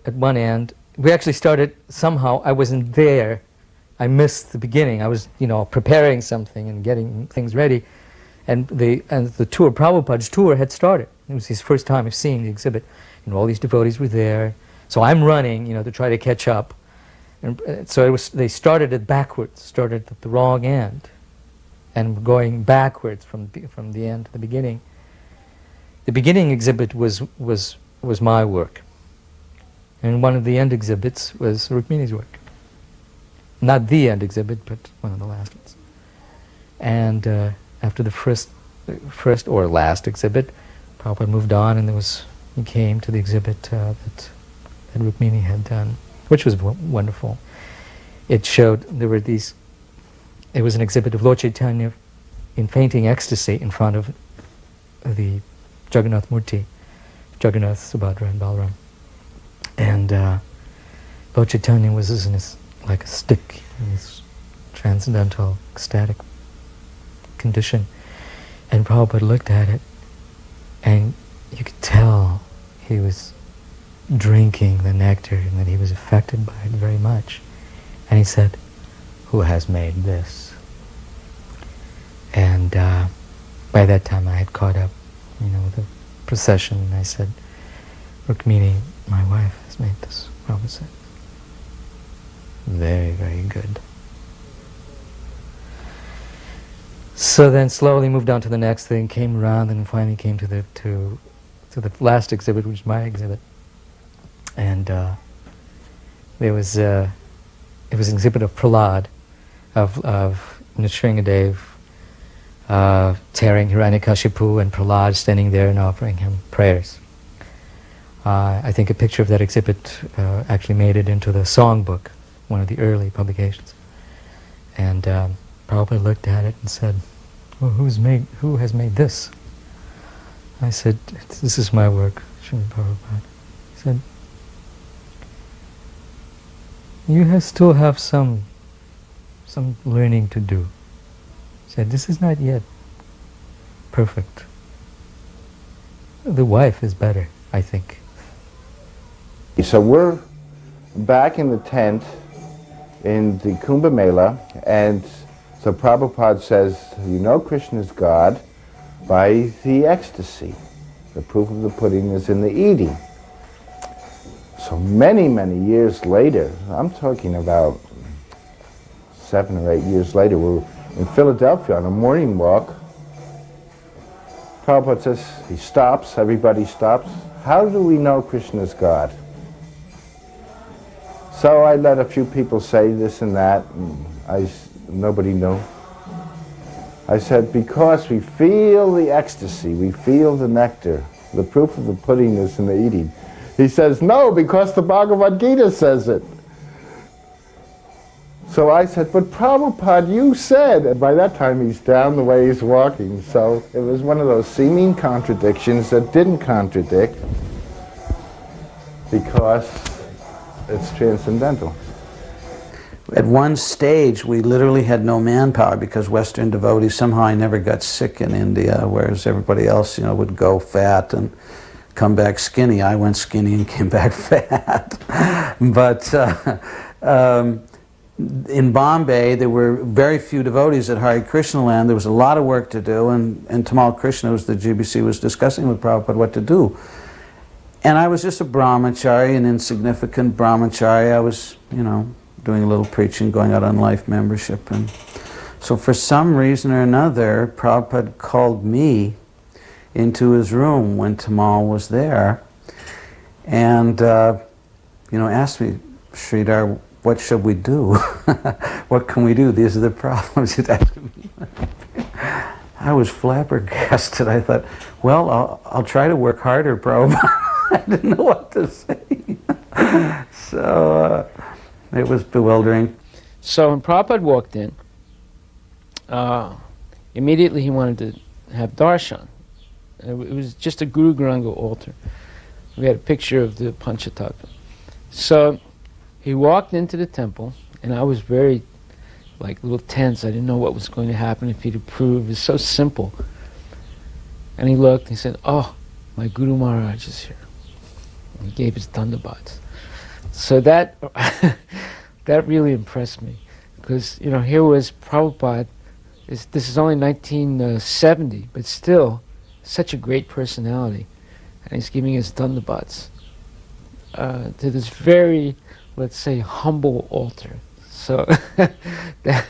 At one end. We actually started somehow. I wasn't there. I missed the beginning. I was, preparing something and getting things ready, and the tour, Prabhupada's tour, had started. It was his first time of seeing the exhibit, and all these devotees were there. So I'm running, to try to catch up. And so they started at the wrong end, and going backwards from the end to the beginning. The beginning exhibit was my work, and one of the end exhibits was Rukmini's work. Not the end exhibit, but one of the last ones. And after the first or last exhibit, Prabhupada moved on, and he came to the exhibit that Rukmini had done, which was wonderful. It showed it was an exhibit of Lord Chaitanya in fainting ecstasy in front of the Jagannath Murti, Jagannath, Subhadra, and Balaram. And Lord Chaitanya was like a stick in this transcendental, ecstatic condition. And Prabhupada looked at it, and you could tell he was drinking the nectar and that he was affected by it very much. And he said, "Who has made this?" And by that time I had caught up, with the procession, and I said, Rukmini, my wife has made this. Prabhupada said, very, very good. So then slowly moved on to the next thing, came around, and finally came to the last exhibit, which is my exhibit. And it was an exhibit of Prahlad, of Nrsingadev tearing Hiranyakashipu, and Prahlad standing there and offering him prayers. I think a picture of that exhibit actually made it into the songbook, one of the early publications. And Prabhupada looked at it and said, well, who has made this? I said, this is my work, Srimad Prabhupada. He said, you still have some learning to do. He said, this is not yet perfect. The wife is better, I think. So we're back in the tent in the Kumbh Mela, and so Prabhupada says, you know Krishna's God by the ecstasy. The proof of the pudding is in the eating. So many, many years later, I'm talking about 7 or 8 years later, we're in Philadelphia on a morning walk. Prabhupada says, he stops, everybody stops. How do we know Krishna's God? So I let a few people say this and that, and nobody knew. I said, because we feel the ecstasy, we feel the nectar. The proof of the pudding is in the eating. He says, no, because the Bhagavad Gita says it. So I said, but Prabhupada, you said, and by that time he's down the way he's walking. So it was one of those seeming contradictions that didn't contradict, because it's transcendental. At one stage, we literally had no manpower because Western devotees, somehow I never got sick in India, whereas everybody else, would go fat and come back skinny. I went skinny and came back fat. But in Bombay, there were very few devotees at Hare Krishna land. There was a lot of work to do, and Tamal Krishna, who was the GBC, was discussing with Prabhupada what to do. And I was just a brahmachari, an insignificant brahmachari. I was, doing a little preaching, going out on life membership. And so for some reason or another, Prabhupada called me into his room when Tamal was there and, asked me, Sridhar, what should we do? What can we do? These are the problems. I was flabbergasted. I thought, well, I'll try to work harder, Prabhupada. I didn't know what to say. So it was bewildering. So when Prabhupada walked in, immediately he wanted to have darshan. It was just a Guru Garanga altar. We had a picture of the Panchatattva. So he walked into the temple, and I was very, a little tense. I didn't know what was going to happen, if he'd approve. It was so simple. And he looked, and he said, oh, my Guru Maharaj is here. And he gave his dandabats. So that that really impressed me, because here was Prabhupada. This is only 1970, but still such a great personality, and he's giving his dandabats to this very, let's say, humble altar. So that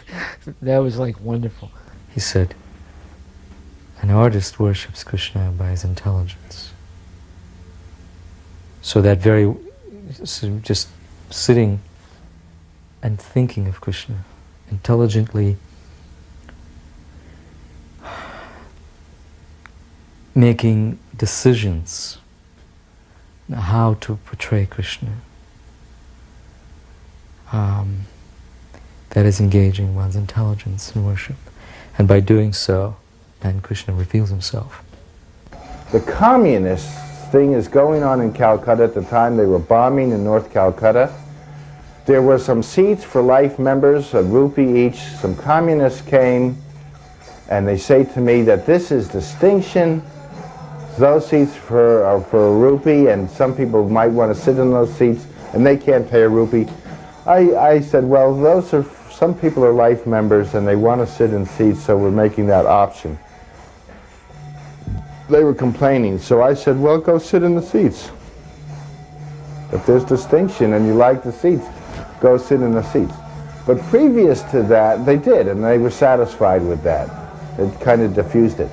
was wonderful. He said, an artist worships Krishna by his intelligence. So that just sitting and thinking of Krishna, intelligently making decisions how to portray Krishna, that is engaging one's intelligence in worship. And by doing so, then Krishna reveals himself. The communist thing is going on in Calcutta at the time. They were bombing in North Calcutta. There were some seats for life members, a rupee each. Some communists came and they say to me that this is distinction. Those seats are for a rupee, and some people might want to sit in those seats and they can't pay a rupee. I said, well, those are some people are life members and they want to sit in seats, so we're making that option. They were complaining, so I said, well, go sit in the seats. If there's distinction and you like the seats, go sit in the seats. But previous to that, they did, and they were satisfied with that. It kind of diffused it.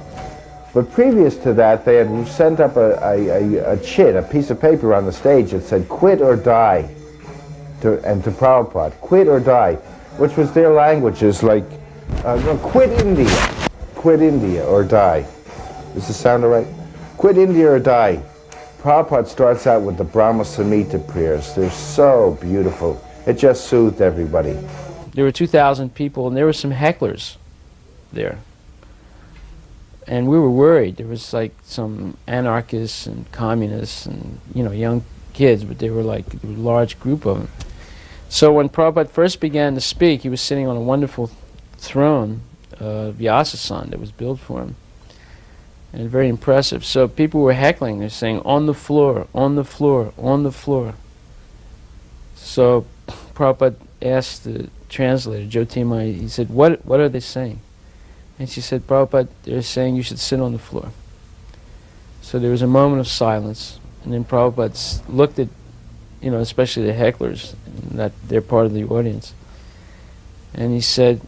But previous to that, they had sent up a chit, a piece of paper on the stage that said, quit or die, and to Prabhupada, quit or die, which was their languages, like, quit India or die. Does this sound all right? Quit India or die. Prabhupada starts out with the Brahma Samhita prayers. They're so beautiful. It just soothed everybody. There were 2,000 people, and there were some hecklers there. And we were worried. There was like some anarchists and communists and, you know, young kids, but they were like a large group of them. So when Prabhupada first began to speak, he was sitting on a wonderful throne, Vyasa-san, that was built for him. And very impressive. So people were heckling. They're saying, on the floor, on the floor, on the floor. So Prabhupada asked the translator, Jyotirmaya, he said, what are they saying? And she said, Prabhupada, they're saying you should sit on the floor. So there was a moment of silence. And then Prabhupada looked at, you know, especially the hecklers, that they're part of the audience. And he said,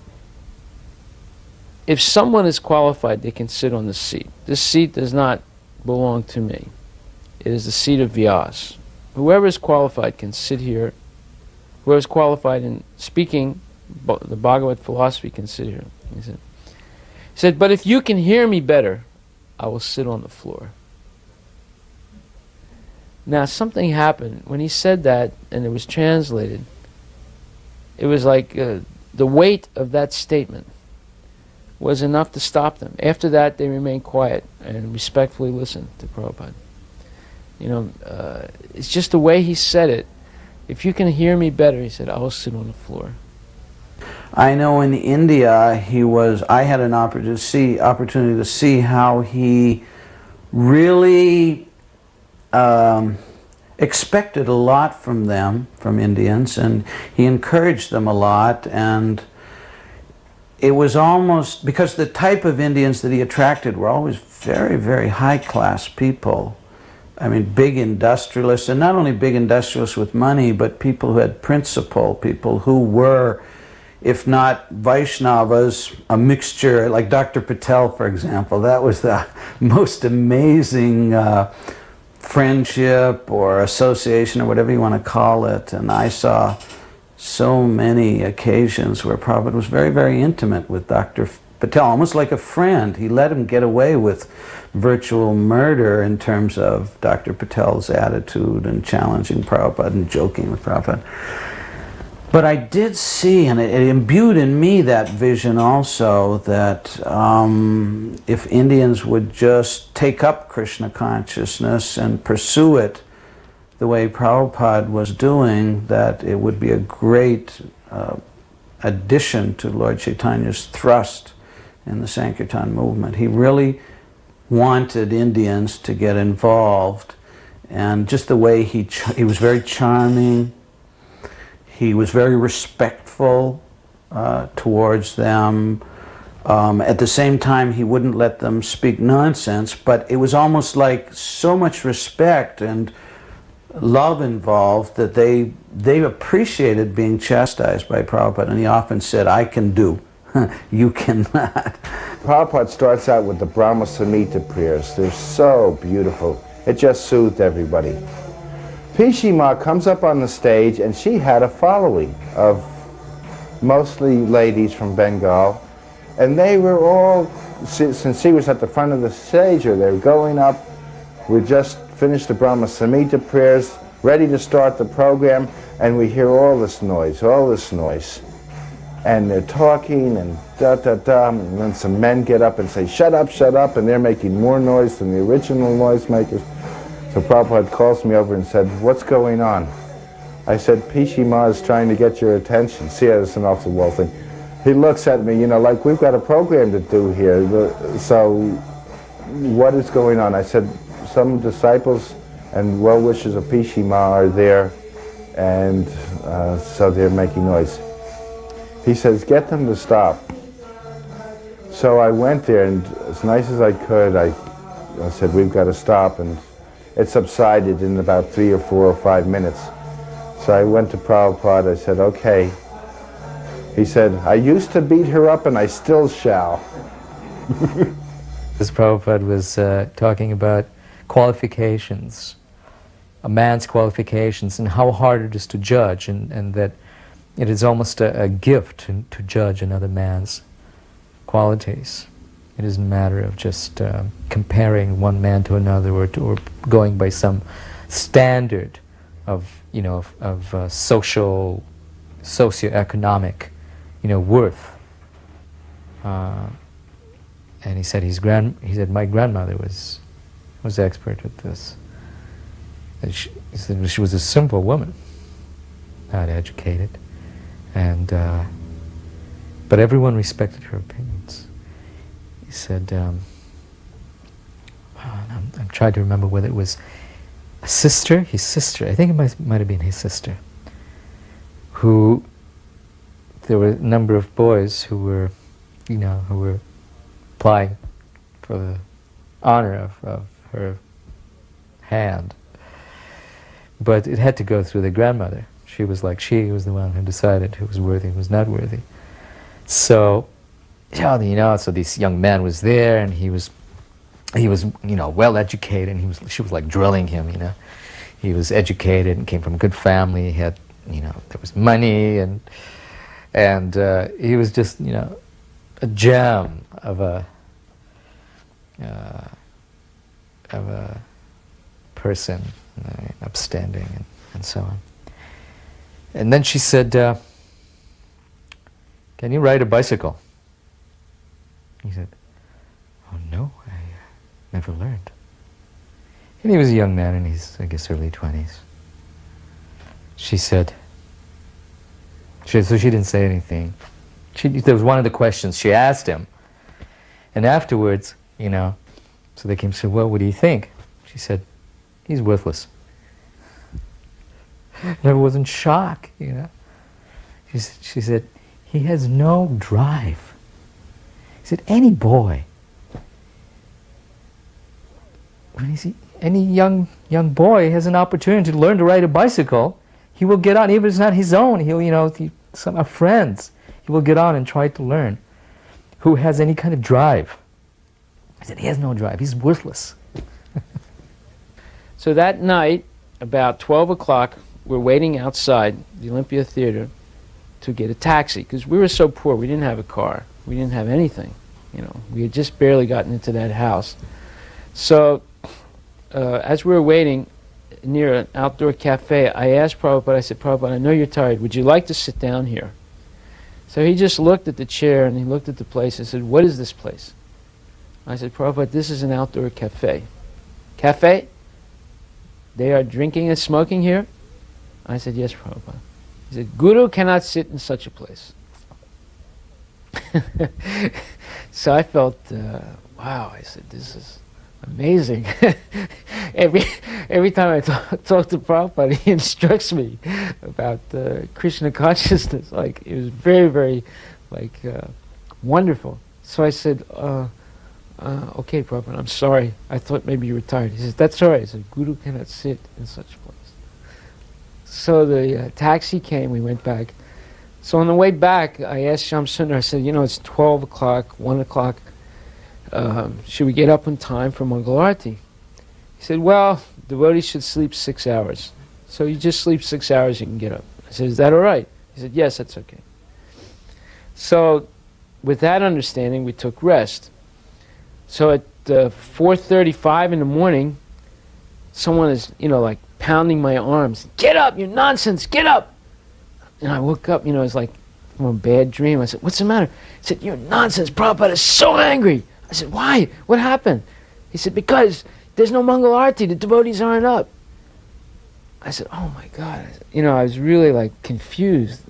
if someone is qualified, they can sit on the seat. This seat does not belong to me. It is the seat of Vyas. Whoever is qualified can sit here. Whoever is qualified in speaking the Bhagavad philosophy can sit here. He said, but if you can hear me better, I will sit on the floor. Now something happened. When he said that, and it was translated, it was like the weight of that statement was enough to stop them. After that, they remained quiet and respectfully listened to Prabhupada. You know, it's just the way he said it. If you can hear me better, he said, I will sit on the floor. I know in India, I had an opportunity to see how he really expected a lot from them, from Indians, and he encouraged them a lot, and it was almost, because the type of Indians that he attracted were always very, very high-class people. I mean, big industrialists, and not only big industrialists with money, but people who had principle, people who were, if not Vaishnavas, a mixture, like Dr. Patel, for example. That was the most amazing friendship or association or whatever you want to call it. And I saw so many occasions where Prabhupada was very, very intimate with Dr. Patel, almost like a friend. He let him get away with virtual murder in terms of Dr. Patel's attitude and challenging Prabhupada and joking with Prabhupada. But I did see, and it imbued in me that vision also, that if Indians would just take up Krishna consciousness and pursue it the way Prabhupada was doing, that it would be a great addition to Lord Chaitanya's thrust in the Sankirtan movement. He really wanted Indians to get involved, and just the way he was very charming, he was very respectful towards them. At the same time, he wouldn't let them speak nonsense, but it was almost like so much respect and love involved that they appreciated being chastised by Prabhupada, and he often said, I can do, you cannot. Prabhupada starts out with the Brahma Samhita prayers. They're so beautiful. It just soothed everybody. Pishima comes up on the stage, and she had a following of mostly ladies from Bengal, and they were all, since she was at the front of the stage, or they were going up, we just finished the Brahma Samhita prayers, ready to start the program, and we hear all this noise. And they're talking and da-da-da, and then some men get up and say, shut up, and they're making more noise than the original noisemakers. So Prabhupada calls me over and said, what's going on? I said, Pishima is trying to get your attention. See, it's an off-the-wall thing. He looks at me, you know, like, we've got a program to do here, so what is going on? I said, some disciples and well-wishers of Pishima are there, and so they're making noise. He says, get them to stop. So I went there, and as nice as I could, I said, we've got to stop, and it subsided in about 3 or 4 or 5 minutes. So I went to Prabhupada, I said, okay. He said, I used to beat her up and I still shall. This Prabhupada was talking about qualifications, a man's qualifications, and how hard it is to judge, and that it is almost a gift to judge another man's qualities. It isn't a matter of just comparing one man to another, or going by some standard of socioeconomic worth. And he said my grandmother was expert at this. And he said she was a simple woman, not educated, and but everyone respected her opinions. He said, I'm trying to remember whether it was his sister. I think it might have been his sister. There were a number of boys who were applying for the honor of her hand, but it had to go through the grandmother. She was the one who decided who was worthy and who was not worthy. So, so this young man was there, and he was well educated, and she was like drilling him. He was educated and came from a good family. He had there was money, and he was just a gem of a person, upstanding and so on. And then she said, can you ride a bicycle? He said, oh no, I never learned. And he was a young man in his, I guess, early 20s. She said, so she didn't say anything. There was one of the questions she asked him. And afterwards, so they came and said, well, what do you think? She said, he's worthless. And everyone was in shock, She said, he has no drive. He said, any boy, any young boy has an opportunity to learn to ride a bicycle, he will get on, even if it's not his own, some of friends, he will get on and try to learn. Who has any kind of drive? He said, he has no drive, he's worthless. So that night, about 12 o'clock, we're waiting outside the Olympia Theater to get a taxi, because we were so poor, we didn't have a car, we didn't have anything, we had just barely gotten into that house. So as we were waiting near an outdoor cafe, I asked Prabhupada, I said, Prabhupada, I know you're tired, would you like to sit down here? So he just looked at the chair and he looked at the place and said, what is this place? I said, Prabhupada, this is an outdoor cafe. Cafe? They are drinking and smoking here? I said, yes, Prabhupada. He said, Guru cannot sit in such a place. So I felt, wow, I said, this is amazing. Every time I talk to Prabhupada, he instructs me about Krishna consciousness. Like, it was very, very, wonderful. So I said, okay, Prabhupada, I'm sorry. I thought maybe you were tired. He says, that's all right. He said, Guru cannot sit in such a place. So the taxi came, we went back. So on the way back, I asked Shyam Sundar, I said, it's 12 o'clock, 1 o'clock. Should we get up in time for Mangal Arati? He said, well, devotees should sleep 6 hours. So you just sleep 6 hours, you can get up. I said, is that all right? He said, yes, that's okay. So with that understanding, we took rest. So at 4:35 in the morning, someone is, pounding my arms. Get up, you nonsense, get up! And I woke up, it's like from a bad dream. I said, what's the matter? He said, you're nonsense, Prabhupada is so angry. I said, why? What happened? He said, because there's no Mangal Arati, the devotees aren't up. I said, oh my God. I was really confused,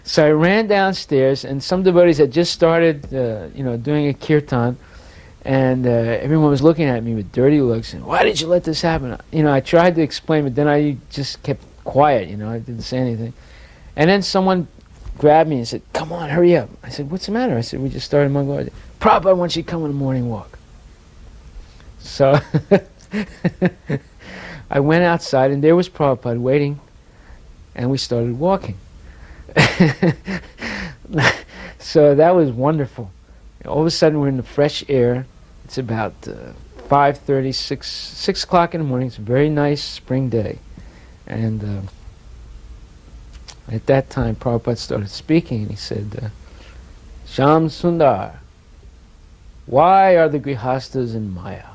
So I ran downstairs, and some devotees had just started, doing a kirtan, and everyone was looking at me with dirty looks, and why did you let this happen? I tried to explain, but then I just kept quiet, I didn't say anything. And then someone grabbed me and said, "Come on, hurry up." I said, "What's the matter?" I said, "We just started Mongol." "Prabhupada wants you to come on a morning walk." So I went outside, and there was Prabhupada waiting, and we started walking. So that was wonderful. All of a sudden, we're in the fresh air. It's about 5:30, 6 o'clock in the morning. It's a very nice spring day. And at that time, Prabhupada started speaking, and he said, "Sham Sundar, why are the Grihastas in Maya?"